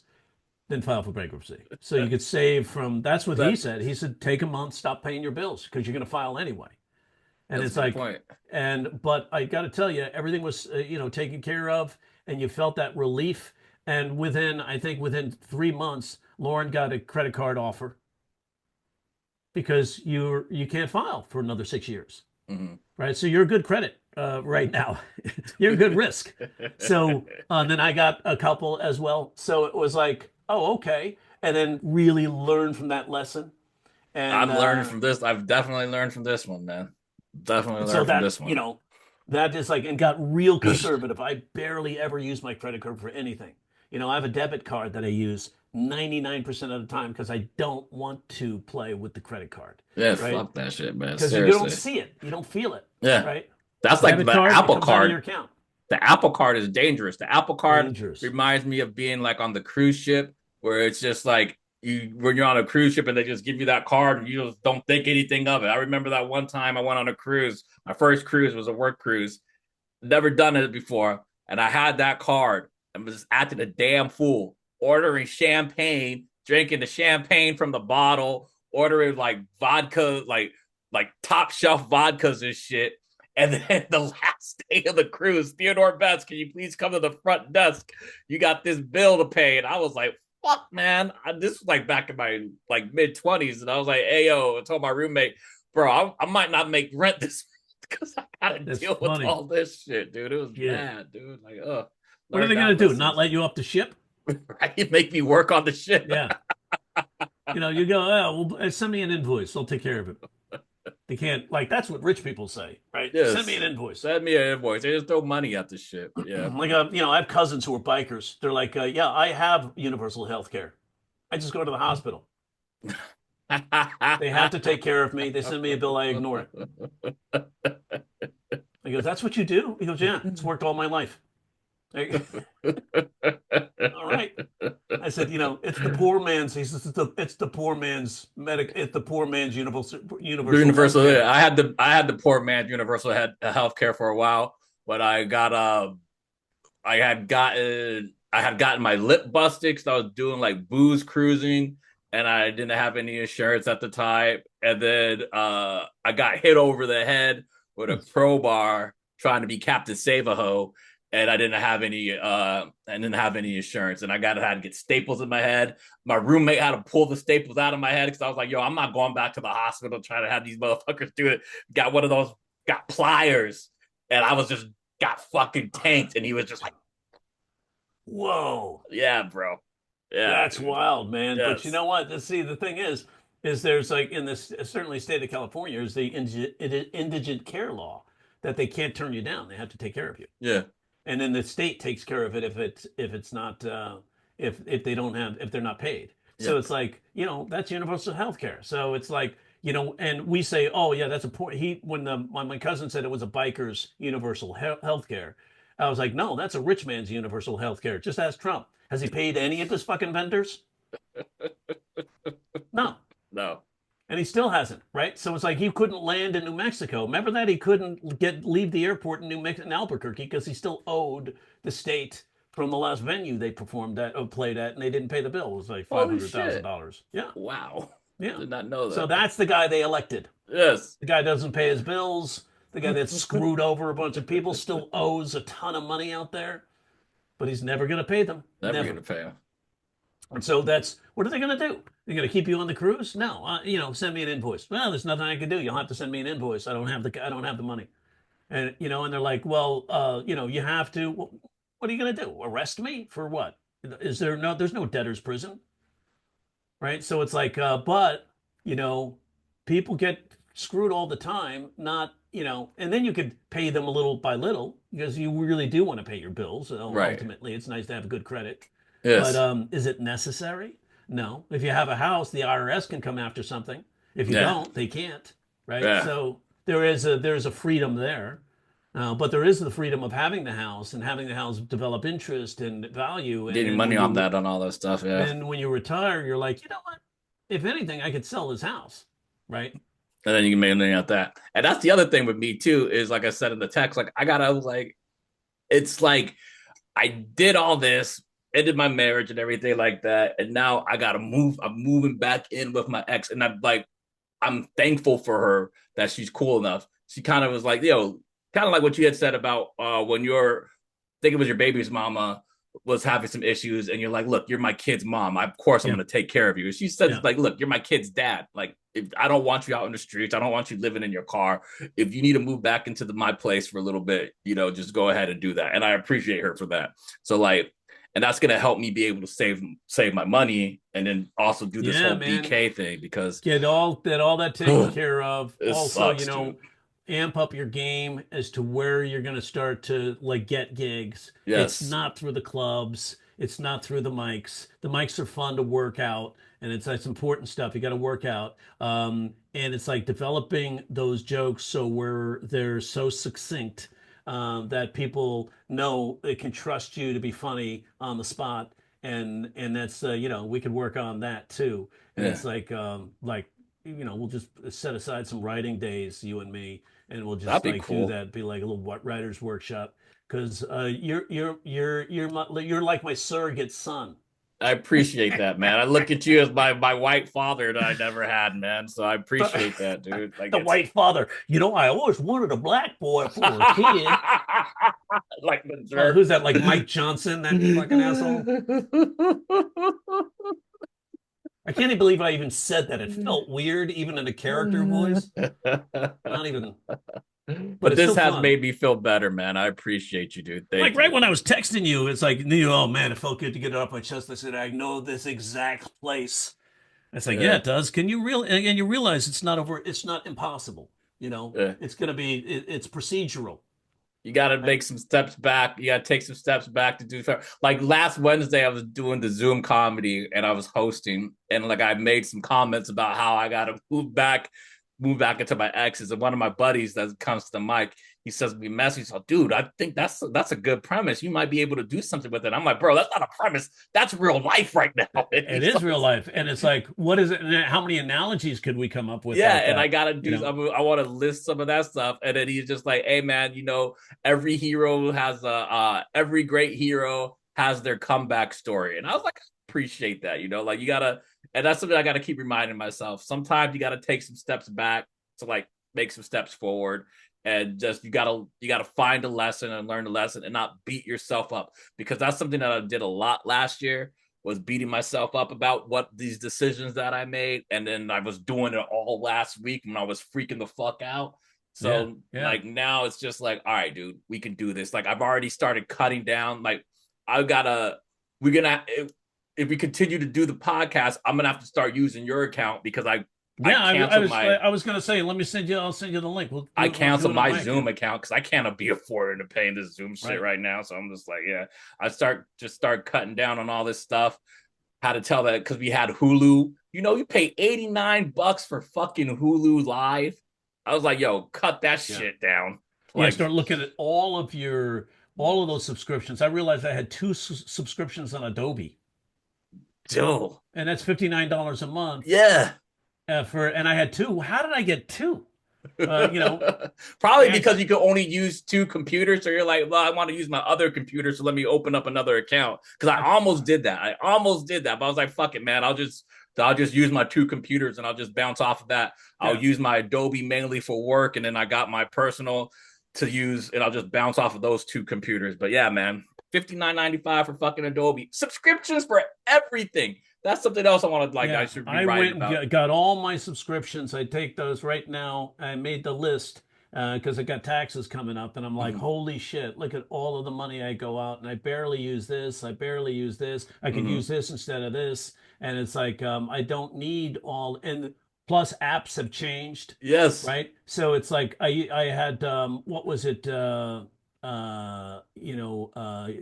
then file for bankruptcy. So you could save from. That's what he That said. He said take a month, stop paying your bills because you're going to file anyway. And that's a it's good like, point. but I got to tell you, everything was taken care of, and you felt that relief. And I think within 3 months, Lauren got a credit card offer because you can't file for another 6 years, Mm-hmm. right? So you're a good credit right now. You're a good risk. So then I got a couple as well. So it was like, oh, okay, and then really learn from that lesson. And I've learned from this. I've definitely learned from this one, man. Definitely so learned from that this one. that is like, and got real conservative. I barely ever use my credit card for anything. I have a debit card that I use 99% of the time because I don't want to play with the credit card, Yeah, right? fuck that shit, man. Because you don't Seriously. see it, you don't feel it, Yeah. right? That's like Debit the card, it Apple comes out of your card. account. The Apple card is dangerous. The Apple card Dangerous. reminds me of being like on the cruise ship where it's just like when you're on a cruise ship and they just give you that card and you just don't think anything of it. I remember that one time I went on a cruise. My first cruise was a work cruise. Never done it before. And I had that card and was acting a damn fool, ordering champagne, drinking the champagne from the bottle, ordering like vodka, like top shelf vodkas and shit. And then the last day of the cruise, Theodore Betts, can you please come to the front desk? You got this bill to pay. And I was like, fuck, man. This was like back in my like mid-20s. And I was like, hey, yo, I told my roommate, bro, I might not make rent this because I gotta That's deal with funny. all this shit, dude. It was Yeah. bad, dude. Like, What are they learned gonna that do? Not lesson. let you off the ship? Right? Make me work on the ship. Yeah. You go, oh, well, send me an invoice. I'll take care of it. They can't, like, that's what rich people say, right? Send me an Yes. invoice. Send me an invoice. They just throw money at the ship. Yeah. Like, I have cousins who are bikers. They're like, yeah, I have universal health care. I just go to the hospital. They have to take care of me. They send me a bill. I ignore it. I go, that's what you do? He goes, yeah, it's worked all my life. All right. I said, it's the poor man's. He says, it's the poor man's it's the poor man's universal health Universal. care. I had the poor man's universal health care for a while, but I had gotten my lip busted because I was doing like booze cruising and I didn't have any insurance at the time. And then I got hit over the head with a crowbar trying to be Captain Save-A-Ho, and I didn't have any insurance, and had to get staples in my head. My roommate had to pull the staples out of my head because I was like, yo, I'm not going back to the hospital trying to have these motherfuckers do it. Got one of those, got pliers, and I was just got fucking tanked, and he was just like, Whoa. yeah, bro. Yeah, That's dude. wild, man. But you Yes. know what? See, the thing is there's like in this certainly state of California is the indigent care law that they can't turn you down. They have to take care of you. Yeah. And then the state takes care of it if it's not if they don't have if they're not paid. So Yep. it's like that's universal health care. So it's like and we say, oh yeah, that's a poor. When my cousin said it was a biker's universal health care, I was like, no, that's a rich man's universal health care. Just ask Trump. Has he paid any of his fucking vendors? No. No. And he still hasn't, right? So it's like he couldn't land in New Mexico. Remember that he couldn't leave the airport in Albuquerque because he still owed the state from the last venue they performed at or played at, and they didn't pay the bill. It was like five Holy hundred thousand shit. dollars. Yeah, Wow. yeah. Did not know So that. that's the guy they elected. Yes. The guy doesn't pay his bills. The guy that screwed over a bunch of people still owes a ton of money out there, but he's never going to pay them. Never Never. gonna pay him. And so that's what are they going to do? They're going to keep you on the cruise? No, send me an invoice. Well, there's nothing I can do. You'll have to send me an invoice. I don't have the money. And they're like, well, you have to. Well, what are you going to do? Arrest me for what? There's no debtor's prison, right? So it's like, but you know, people get screwed all the time. Not, and then you could pay them a little by little because you really do want to pay your bills. So Right. ultimately, it's nice to have good credit. But Yes. is it necessary? No. If you have a house, the IRS can come after something. If you Yeah. don't, they can't. right? Yeah. So there's a freedom there. But there is the freedom of having the house and having the house develop interest and value. And Getting then money on that, on all that stuff. Yeah. when you retire, you're like, you know what? If anything, I could sell this house, right? And then you can make money out that. And that's the other thing with me too, is like I said in the text, like I gotta like, it's like I did all this, ended my marriage and everything like that. And now I gotta move. I'm moving back in with my ex. And I'm like, I'm thankful for her that she's cool enough. She kind of was like, yo, kind of like what you had said about when you're, I think it was your baby's mama was having some issues, and you're like, look, you're my kid's mom. Of course, I'm Yeah, going to take care of you. And she says, yeah, like, look, you're my kid's dad. Like, if I don't want you out in the streets, I don't want you living in your car. If you need to move back into my place for a little bit, just go ahead and do that. And I appreciate her for that. So like, and that's gonna help me be able to save my money, and then also do this yeah, whole man. BK thing because Get all that taken care of. it Also, sucks, dude. amp up your game as to where you're going to start to like get gigs. It's Yes. not through the clubs. It's not through the mics. The mics are fun to work out, and it's important stuff. You got to work out. And it's like developing those jokes so where they're so succinct that people know they can trust you to be funny on the spot. And that's we could work on that too. And Yeah. it's like we'll just set aside some writing days, you and me, and we'll That'd just be like do cool. that, be like a little writers workshop. Because you're like my surrogate son. I appreciate that, man. I look at you as my white father that I never had, man. So I The, appreciate that, dude. Like the it's white father. I always wanted a black boy for a kid. like the jerk. Who's that? Like Mike Johnson, that fucking asshole. I can't even believe I even said that. It felt weird, even in a character voice. Not even, but But it's this still has fun. made me feel better, man. I appreciate you, dude. Like Thank right you. when I was texting you, it's like, oh man, it felt good to get it off my chest. I said, I know this exact place. It's like, yeah, Yeah, it does. Can you and you realize it's not impossible. yeah. It's gonna be, it's procedural, You got to right? make some steps back. You got to take some steps back to do fair. Like last Wednesday, I was doing the Zoom comedy and I was hosting, and like I made some comments about how I got to move back into my exes. And one of my buddies that comes to the mic, he says me message, so dude, I think that's a good premise. You might be able to do something with it. I'm like, bro, that's not a premise. That's real life right now. And It he's is real like, life, and it's like, what is it? And how many analogies could we come up with yeah, like and I that? gotta You do. know, I want to list some of that stuff, and then he's just like, "Hey, man, every hero has every great hero has their comeback story." And I was like, I appreciate that. Like you gotta, and that's something I gotta keep reminding myself. Sometimes you gotta take some steps back to like make some steps forward, and just you gotta find a lesson and learn the lesson, and not beat yourself up, because that's something that I did a lot last year, was beating myself up about what these decisions that I made. And then I was doing it all last week when I was freaking the fuck out. yeah, So yeah, like now it's just like, all right, dude, we can do this. Like I've already started cutting down. Like I gotta, we're gonna, if we continue to do the podcast, I'm gonna have to start using your account because I yeah. canceled my I was gonna say, let me send you. I'll send you the link. I We'll do canceled it on my my Zoom account, account because I can't be affording to paying this Zoom shit right? right now. So I'm just like, yeah, I start cutting down on all this stuff. How to tell that because we had Hulu. You pay $89 for fucking Hulu Live. I was like, yo, cut that Yeah. shit down. Yeah, Like, start looking at all of those subscriptions. I realized I had two subscriptions on Adobe, dude, and that's $59 a month yeah. and I had two. How did I get two? Probably because That's you could only use two computers. So you're like, well, I want to use my other computer. So let me open up another account. Because I I, almost did that. I almost did that. But I was like, fuck it, man. I'll just use my two computers and I'll just bounce off of that. I'll yeah, use my Adobe mainly for work. And then I got my personal to use, and I'll just bounce off of those two computers. But yeah, man, 59.95 for fucking Adobe. Subscriptions for everything. That's something else I want to like. I yeah. should be I writing went about. and got all my subscriptions. I take those right now. I made the list because I got taxes coming up, and I'm like, Mm-hmm. holy shit! Look at all of the money I go out, and I barely use this. I barely use this. I could Mm-hmm. use this instead of this, and it's like I don't need all. And plus, apps have changed, Yes. right? So it's like I had what was it?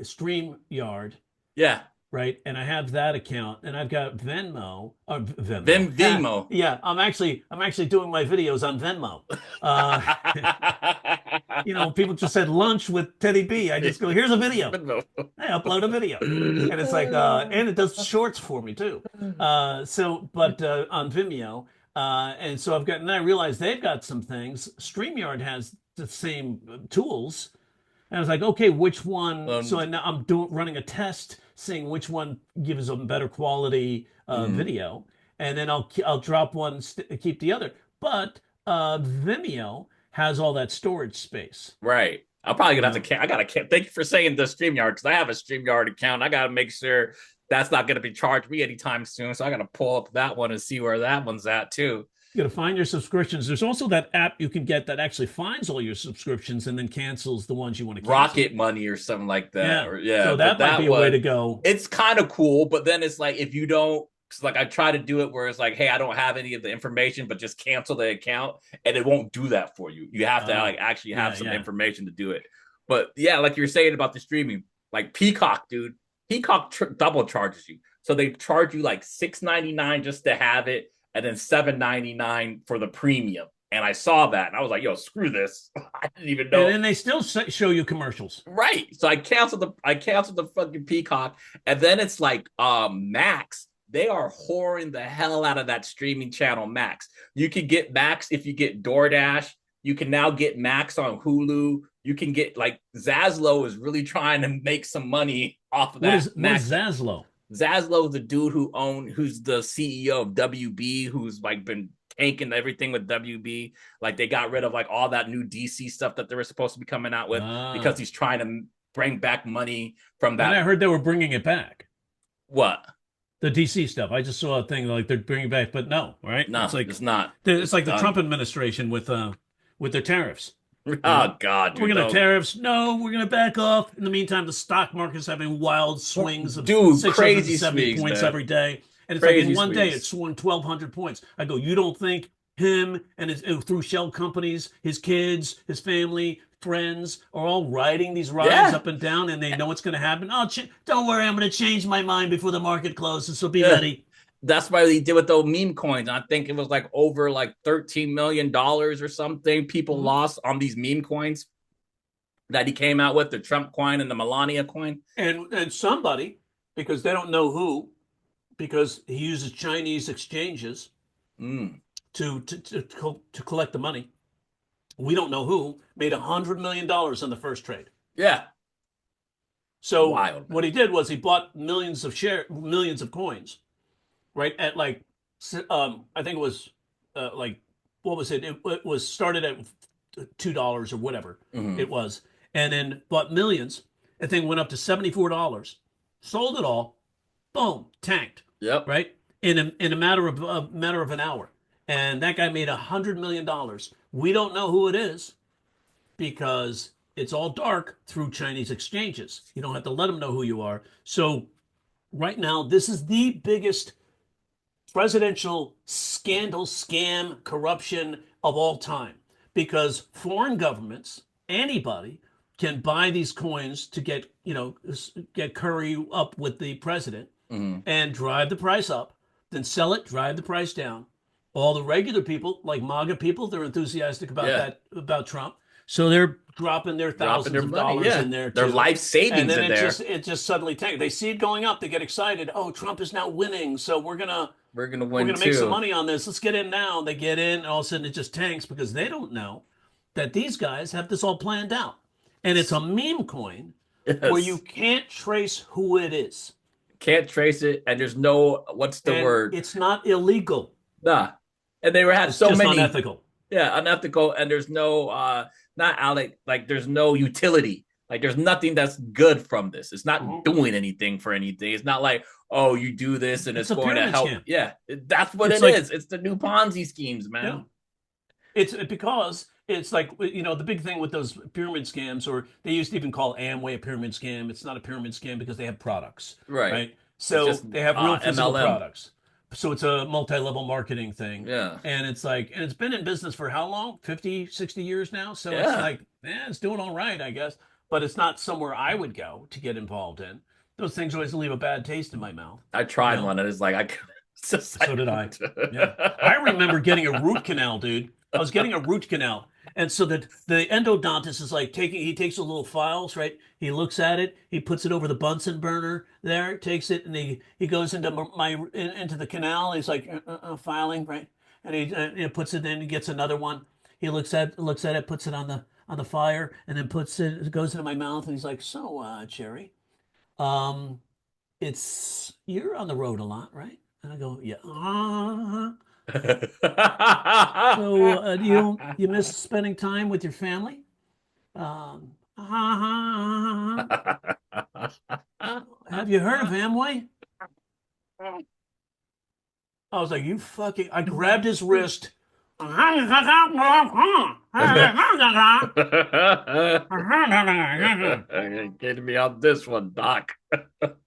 StreamYard, Yeah. right? And I have that account, and I've got Venmo or Venmo. Vimo. Yeah, I'm actually doing my videos on Venmo. Uh, people just said lunch with Teddy B. I just go, here's a video. Vimo. I upload a video. And it's like, and it does shorts for me too. But on Vimeo, and so and I realized they've got some things. StreamYard has the same tools. And I was like, okay, which one? So now I'm running a test, seeing which one gives a better quality video, and then I'll drop one, keep the other. But Vimeo has all that storage space. Right. I'm probably gonna have to. I gotta. Thank you for saying the StreamYard because I have a StreamYard account. I gotta make sure that's not gonna be charged me anytime soon. So I gotta pull up that one and see where that one's at too. You got to find your subscriptions. There's also that app you can get that actually finds all your subscriptions and then cancels the ones you want to cancel. Rocket Money or something like that. Yeah. Or, yeah. So that might be a way to go. It's kind of cool, but then it's like if you don't, like I try to do it where it's like, hey, I don't have any of the information, but just cancel the account, and it won't do that for you. You have to like actually have some information to do it. But yeah, like you're saying about the streaming, like Peacock, dude, Peacock double charges you. So they charge you like $6.99 just to have it, and then $7.99 for the premium. And I saw that, and I was like, "Yo, screw this!" I didn't even know. And then they still show you commercials, right? So I canceled the fucking Peacock, and then it's like Max. They are whoring the hell out of that streaming channel, Max. You can get Max if you get DoorDash. You can now get Max on Hulu. You can get like Zaslow is really trying to make some money off of that. What is Zaslow? Zaslow is the dude who's the CEO of WB, who's like been tanking everything with WB. Like they got rid of like all that new DC stuff that they were supposed to be coming out with because he's trying to bring back money from that. And I heard they were bringing it back. What? The DC stuff. I just saw a thing like they're bringing it back, but no, right? No, it's not. It's like the Trump administration with their tariffs. Oh God, dude, we're gonna tariffs. No, we're gonna back off. In the meantime, the stock market's having wild swings of crazy 670 swings, points man. every day, and it's crazy like in one swings. day it swung 1,200 points. I go, you don't think him and through shell companies, his kids, his family, friends are all riding these rides up and down, and they know what's gonna happen? Oh, don't worry, I'm gonna change my mind before the market closes, so be ready. That's why they did with those meme coins. I think it was like over like $13 million or something people lost on these meme coins that he came out with, the Trump coin and the Melania coin. And somebody, because they don't know who, because he uses Chinese exchanges to collect the money. We don't know who made $100 million on the first trade. Yeah. So what he did was he bought millions of coins. Right at like, I think it was like, what was it? It was started at $2 or whatever it was, and then bought millions. The thing went up to $74. Sold it all, boom, tanked. Yep. Right in a matter of an hour, and that guy made $100 million. We don't know who it is because it's all dark through Chinese exchanges. You don't have to let them know who you are. So right now, this is the biggest presidential scandal, scam, corruption of all time, because foreign governments, anybody can buy these coins to get curry up with the president and drive the price up, then sell it, drive the price down. All the regular people, like MAGA people, they're enthusiastic about about Trump. So they're dropping their thousands of dollars in there. Their life savings and then in there. It just suddenly tanked. They see it going up. They get excited. Oh, Trump is now winning. So we're gonna make some money on this. Let's get in now. They get in, and all of a sudden it just tanks because they don't know that these guys have this all planned out. And it's a meme coin where you can't trace who it is. Can't trace it, and there's no word? It's not illegal. Nah. And they had so many unethical. Yeah, unethical, and there's no there's no utility. Like there's nothing that's good from this. It's not doing anything for anything. It's not like, oh, you do this and it's going to help. Scam. Yeah, that's what it is. It's the new Ponzi schemes, man. Yeah. It's because it's like, the big thing with those pyramid scams, or they used to even call Amway a pyramid scam. It's not a pyramid scam because they have products. Right. So they have real physical products. So it's a multi-level marketing thing. Yeah. And it's like, and it's been in business for how long? 50, 60 years now. So it's like, it's doing all right, I guess. but it's not somewhere I would go to get involved in. Those things always leave a bad taste in my mouth. I tried one and it's like it's just So like did I. Yeah. I remember getting a root canal, dude. I was getting a root canal. And so that the endodontist is like he takes the little files, right? He looks at it, he puts it over the Bunsen burner there, takes it, and he goes into into the canal. He's like filing, right? And he puts it in, he gets another one. He looks at it, puts it on the fire, and then it goes into my mouth, and he's like, "So, Jerry, um, it's you're on the road a lot, right?" And I go, "Yeah." So, do you miss spending time with your family? Have you heard of Amway? I was like, "You fucking!" I grabbed his wrist. Getting me on this one, Doc.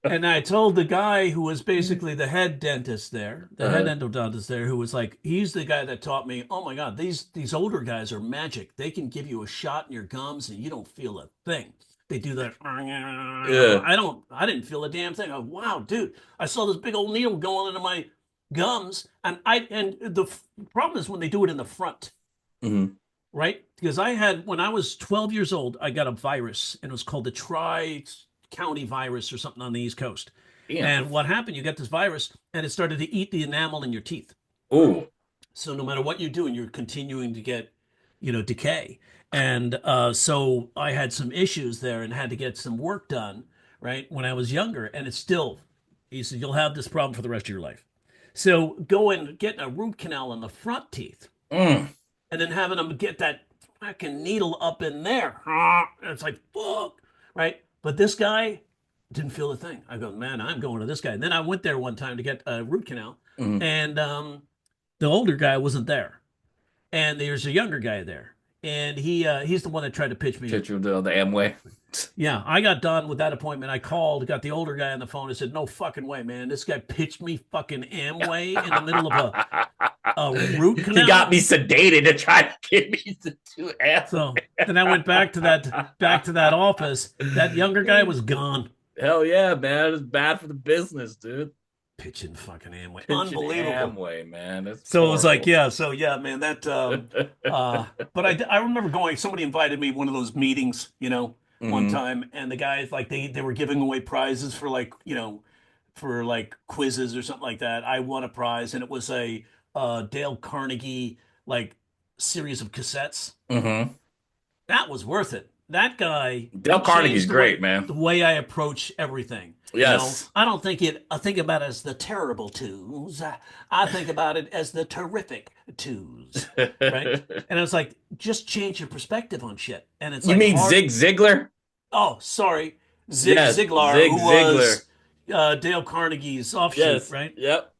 And I told the guy who was basically the head dentist there, the head Uh, endodontist there, who was like, he's the guy that taught me, oh my God, these older guys are magic. They can give you a shot in your gums and you don't feel a thing. They do that. yeah. I didn't feel a damn thing. Wow, dude, I saw this big old needle going into my gums, and the problem is when they do it in the front, Mhm. right? Because when I was 12 years old, I got a virus, and it was called the Tri-County virus or something on the East Coast. Damn. And what happened? You get this virus, and it started to eat the enamel in your teeth. Ooh. So no matter what you're doing, you're continuing to get, decay. And so I had some issues there and had to get some work done, right, when I was younger. And it's still, he said, you'll have this problem for the rest of your life. So going getting a root canal in the front teeth Mm. and then having them get that fucking needle up in there. And it's like, fuck, right? But this guy didn't feel a thing. I go, man, I'm going to this guy. And then I went there one time to get a root canal, Mhm. and the older guy wasn't there, and there's a younger guy there, and he's the one that tried to pitch me. Picture of the Amway. Yeah, I got done with that appointment. I called, got the older guy on the phone, and said, "No fucking way, man! This guy pitched me fucking Amway in the middle of a root canal." He got me sedated to try to get me to do Amway. So then I went back to that office. That younger guy was gone. Hell yeah, man! It's bad for the business, dude. Pitching fucking Amway, Pitching unbelievable. Amway, man. That's So it was like, horrible. yeah, so yeah, man, that. But I remember going. Somebody invited me to one of those meetings, one Mhm. time, and the guys like they were giving away prizes for like for like quizzes or something like that. I won a prize, and it was a Dale Carnegie like series of cassettes. Mhm. That was worth it. That guy, Dale he Carnegie's changed great, man. the way I approach everything. Yes. I don't I think about it as the terrible twos. I think about it as the terrific twos, right? And it's like, just change your perspective on shit. And it's You like mean hard. Zig Ziglar? Oh, sorry. Zig Yes, Ziglar, Zig who Ziglar. was Dale Carnegie's offshoot, Yes. right? Yep.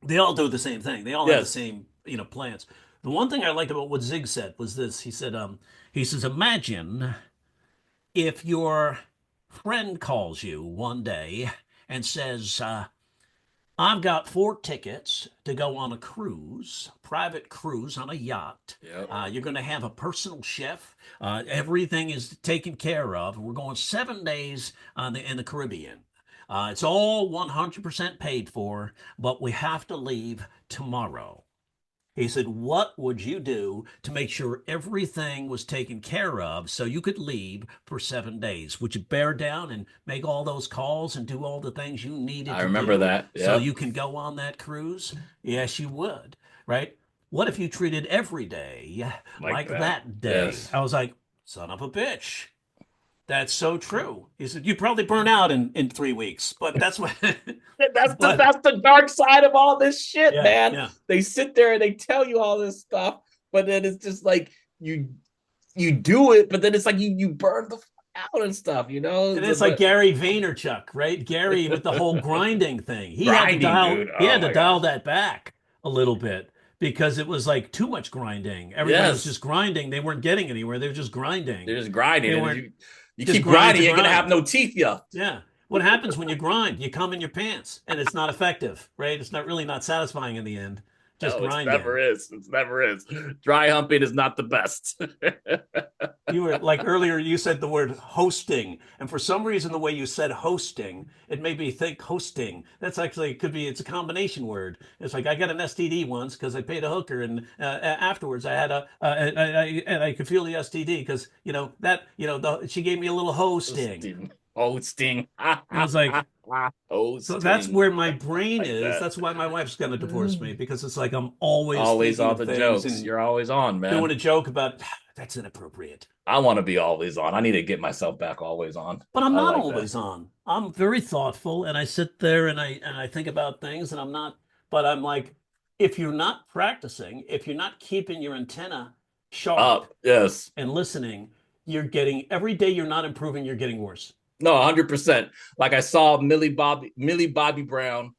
They all do the same thing. They all have the Yes. same, plans. The one thing I liked about what Zig said was this. He says, imagine if your friend calls you one day and says, I've got 4 tickets to go on a cruise, private cruise on a yacht. Yep. You're going to have a personal chef. Everything is taken care of. We're going 7 days in the Caribbean. It's all 100% paid for, but we have to leave tomorrow. He said, what would you do to make sure everything was taken care of so you could leave for 7 days? Would you bear down and make all those calls and do all the things you needed I to remember do that. so Yep. you can go on that cruise? Yes, you would, right? What if you treated every day like that day? Yes. I was like, son of a bitch. That's so true. He said, you probably burn out in 3 weeks, but that's what. That's the dark side of all this shit, Yeah, man. yeah. They sit there and they tell you all this stuff, but then it's just like you do it, but then it's like you burn the fuck out and stuff, And it's like Gary Vaynerchuk, right? Gary with the whole grinding thing. He had to grinding, dude. he Oh had to my dial gosh. that back a little bit because it was like too much grinding. Everybody was Yes. just grinding. They weren't getting anywhere. They were just grinding. They're just grinding. They And weren't you just keep grind grinding, to you're gonna grind. have no teeth yet. Yeah. What happens when you grind? You come in your pants and it's not effective, right? It's not satisfying in the end, just No, it grinding. never is. It never is. Dry humping is not the best. You were like earlier, you said the word hosting, and for some reason, the way you said hosting, it made me think hosting. That's actually it could be it's a combination word. It's like I got an STD once because I paid a hooker, and afterwards I had and I could feel the STD because she gave me a little hosting. Hosting. Hosting. And I was like, so that's Hosting. where my brain Like is. that. That's why my wife's gonna divorce me because it's like I'm always Always thinking on of the things jokes. and You're always on, doing man. a joke about that's inappropriate. I want to be always on. I need to get myself back always on. But I'm I not like that. always on. I'm very thoughtful and I sit there and I think about things and I'm not, but I'm like, if you're not practicing, if you're not keeping your antenna sharp Up, yes. and listening, you're getting every day you're not improving, you're getting worse. No, 100%. Like I saw Millie Bobby Brown.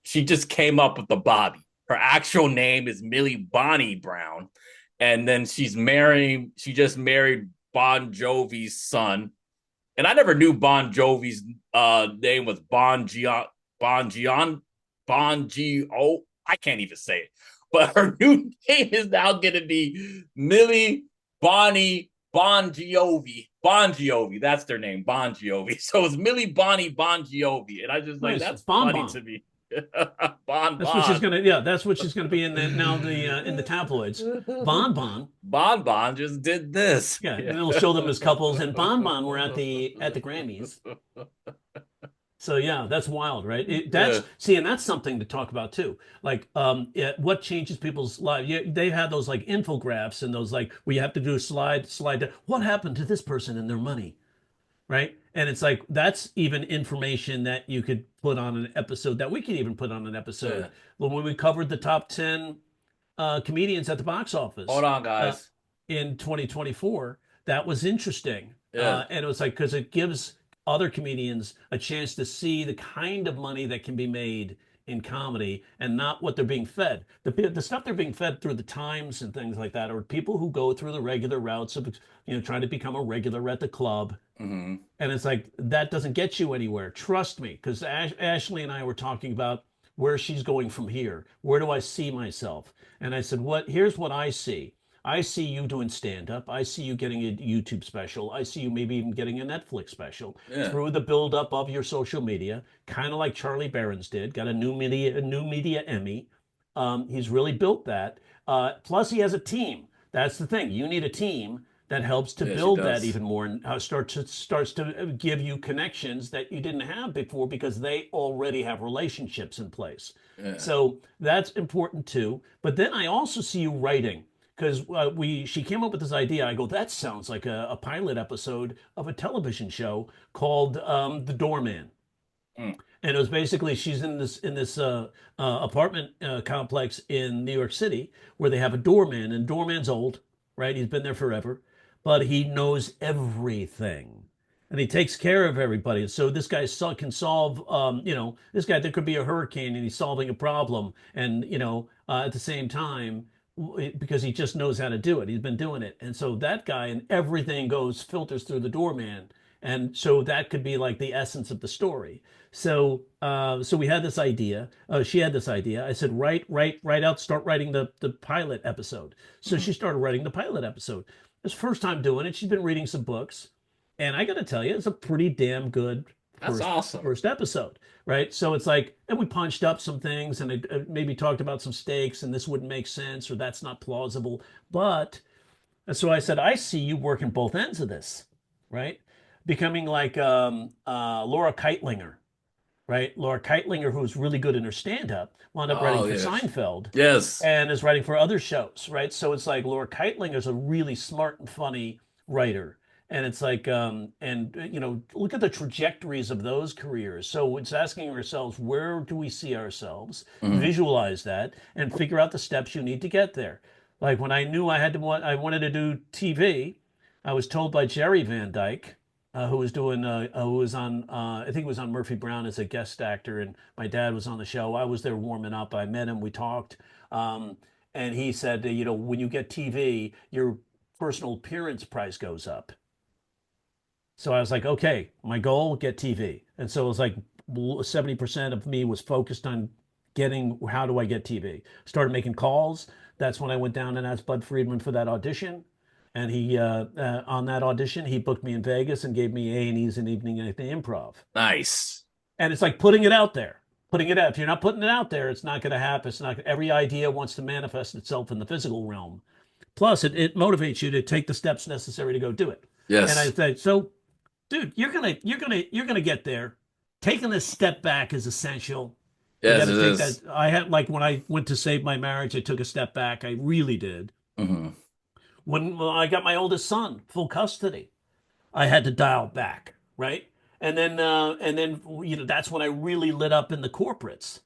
She just came up with the Bobby. Her actual name is Millie Bonnie Brown, and then she just married Bon Jovi's son. And I never knew Bon Jovi's name was Bon Gian Bon Gio. I can't even say it. But her new name is now going to be Millie Bonnie Bon Jovi. Bon Jovi, that's their name, Bon Jovi. So it's Millie Bonnie Bon Jovi, and I just like Nice. that's Bon funny Bon. to me. Bon That's what she's Bon. gonna, yeah, that's what she's gonna be in in the tabloids. Bon Bon. Bon Bon just did this. Yeah, and Yeah. they'll show them as couples and Bon Bon were at the Grammys. So yeah, that's wild, right? Yeah. That's see, and that's something to talk about too. Like, what changes people's lives? Yeah, they have those like infographics and those like we have to do a slide. What happened to this person and their money, right? And it's like that's even information that you could put on an episode that we could even put on an episode Yeah. when we covered the top 10 comedians at the box Hold office on, uh, guys. in 2024. That was interesting. Yeah. And it was like, because it gives other comedians a chance to see the kind of money that can be made in comedy and not what they're being fed. The stuff they're being fed through the Times and things like that, or people who go through the regular routes of, trying to become a regular at the club. Mm-hmm. And it's like, that doesn't get you anywhere. Trust me, because Ashley and I were talking about where she's going from here. Where do I see myself? And I said, here's what I see. I see you doing stand up. I see you getting a YouTube special. I see you maybe even getting a Netflix special Yeah. through the buildup of your social media, kind of like Charlie Barron's did. Got a new media Emmy. He's really built that. Plus, he has a team. That's the thing. You need a team that helps to Yeah, she build that does. even more and starts to give you connections that you didn't have before because they already have relationships in place. Yeah. So that's important too. But then I also see you writing because she came up with this idea. I go, that sounds like a pilot episode of a television show called The Doorman. Mm. And it was basically she's in this apartment complex in New York City where they have a doorman, and doorman's old, right? He's been there forever, but he knows everything, and he takes care of everybody. So this guy can solve, this guy there could be a hurricane, and he's solving a problem, and at the same time because he just knows how to do it. He's been doing it, and so that guy and everything goes filters through the doorman. And so that could be like the essence of the story. So we had this idea. She had this idea. I said, write out, start writing the pilot episode. So Mm-hmm. she started writing the pilot episode. It's first time doing it. She's been reading some books, and I got to tell you, it's a pretty damn good That's awesome. first episode, right? So it's like, and we punched up some things, and it maybe talked about some stakes, and this wouldn't make sense, or that's not plausible. But so I said, I see you working both ends of this, right? Becoming like Laura Keitlinger, right? Laura Keitlinger, who's really good in her stand-up, wound up writing Oh for yes. Seinfeld Yes. and is writing for other shows, right? So it's like Laura Keitlinger is a really smart and funny writer. And it's like, look at the trajectories of those careers. So it's asking ourselves, where do we see ourselves? Mm-hmm. Visualize that and figure out the steps you need to get there. Like when I knew I wanted to do TV, I was told by Jerry Van Dyke, who was on, I think it was on Murphy Brown as a guest actor, and my dad was on the show. I was there warming up. I met him. We talked, and he said, when you get TV, your personal appearance price goes up. So I was like, okay, my goal, get TV. And so it was like 70% of me was focused on getting, how do I get TV? Started making calls. That's when I went down and asked Bud Friedman for that audition. And he, on that audition, he booked me in Vegas and gave me A&Es and evening at the Improv. Nice. And it's like putting it out there, putting it out. If you're not putting it out there, it's not going to happen. It's not. Every idea wants to manifest itself in the physical realm. Plus, it motivates you to take the steps necessary to go do it. Yes. And I said, so, dude, you're gonna get there. Taking a step back is essential. Yes, it is. I had, like, when I went to save my marriage, I took a step back. I really did. Mm-hmm. When I got my oldest son, full custody, I had to dial back, right? And then that's when I really lit up in the corporates.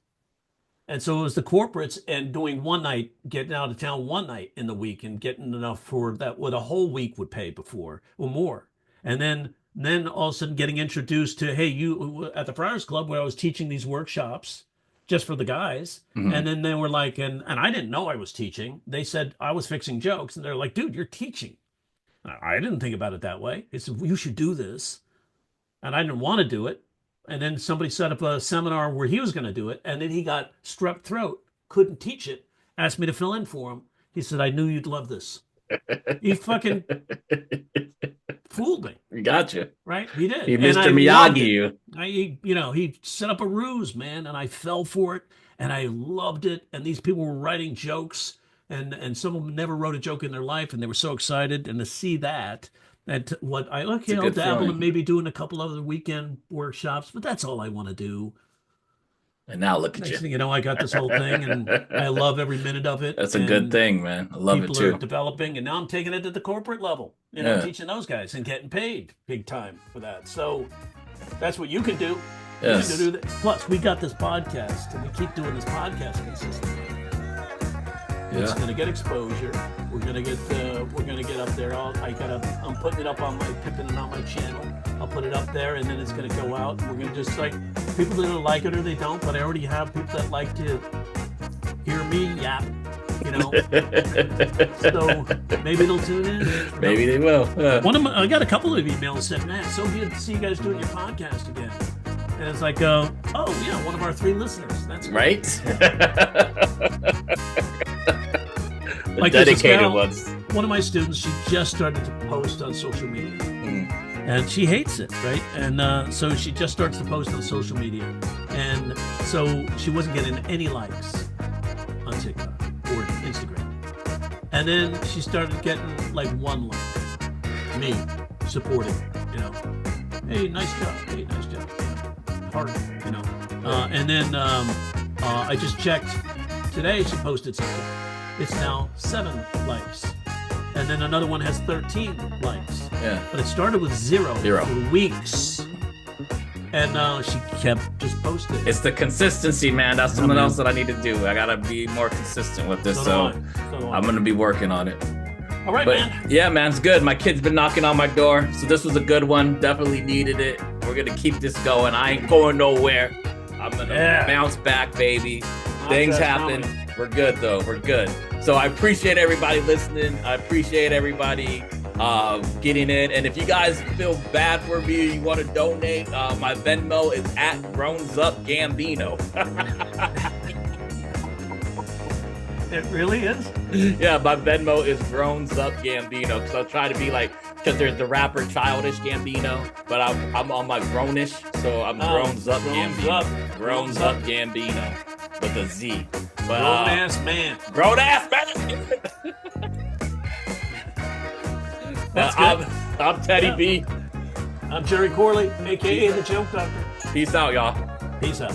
And so it was the corporates and doing one night, getting out of town one night in the week and getting enough for that what a whole week would pay before or more. And then all of a sudden getting introduced to, hey, you at the Friars Club where I was teaching these workshops just for the guys. Mm-hmm. And then they were like, and I didn't know I was teaching. They said I was fixing jokes. And they're like, dude, you're teaching. I didn't think about it that way. It's, you should do this. And I didn't want to do it. And then somebody set up a seminar where he was going to do it. And then he got strep throat, couldn't teach it, asked me to fill in for him. He said, I knew you'd love this. He fucking fooled me. Gotcha. Right? He did. He Mr. Miyagi you. He set up a ruse, man, and I fell for it, and I loved it. And these people were writing jokes, and some of them never wrote a joke in their life, and they were so excited. And to see that, I'll dabble and maybe doing a couple other weekend workshops, but that's all I want to do. And now look at Next you. thing you know, I got this whole thing, and I love every minute of it. That's a good thing, man. I love it too. People are developing, and now I'm taking it to the corporate level. Teaching those guys and getting paid big time for that. So that's what you can do. Yes. You can do that. Plus, we got this podcast, and we keep doing this podcast consistently. Yeah. It's going to get exposure. We're going to get up there. I'm putting it up on pipping it on my channel. I'll put it up there, and then it's going to go out. We're going to just, like, people that like it or they don't, but I already have people that like to hear me yap, So maybe they'll tune in. Maybe they will. I got a couple of emails that said, man, so good to see you guys doing your podcast again. And it's like, oh yeah, one of our 3 listeners. That's good. Right. Like dedicated ones. One of my students, she just started to post on social media. And she hates it, right? And so she just starts to post on social media. And so she wasn't getting any likes on TikTok or Instagram. And then she started getting like 1 like. Me supporting, Hey, nice job. Hey, nice job. Hard, And then I just checked today, she posted something. It's now 7 likes. And then another one has 13 likes. Yeah. But it started with 0 for weeks. And she kept just posting. It's the consistency, man. That's something else that I need to do. I got to be more consistent with this. So I'm going to be working on it. All right, man. Yeah, man, it's good. My kid's been knocking on my door. So this was a good one. Definitely needed it. We're going to keep this going. I ain't going nowhere. I'm going to bounce back, baby. Things happen. We're good, though. We're good. So I appreciate everybody listening. I appreciate everybody getting in. And if you guys feel bad for me, you want to donate, my Venmo is at GrownsUpGambino. It really is? Yeah, my Venmo is GrownsUpGambino because I'll try to be like, because there's the rapper Childish Gambino, but I'm on my grownish, so I'm GrownsUp Gambino. GrownsUp Gambino with a Z. Grown ass man. Grown ass man. That's good. I'm Teddy B. I'm Jerry Corley, aka the Joke Doctor. Peace out, y'all. Peace out.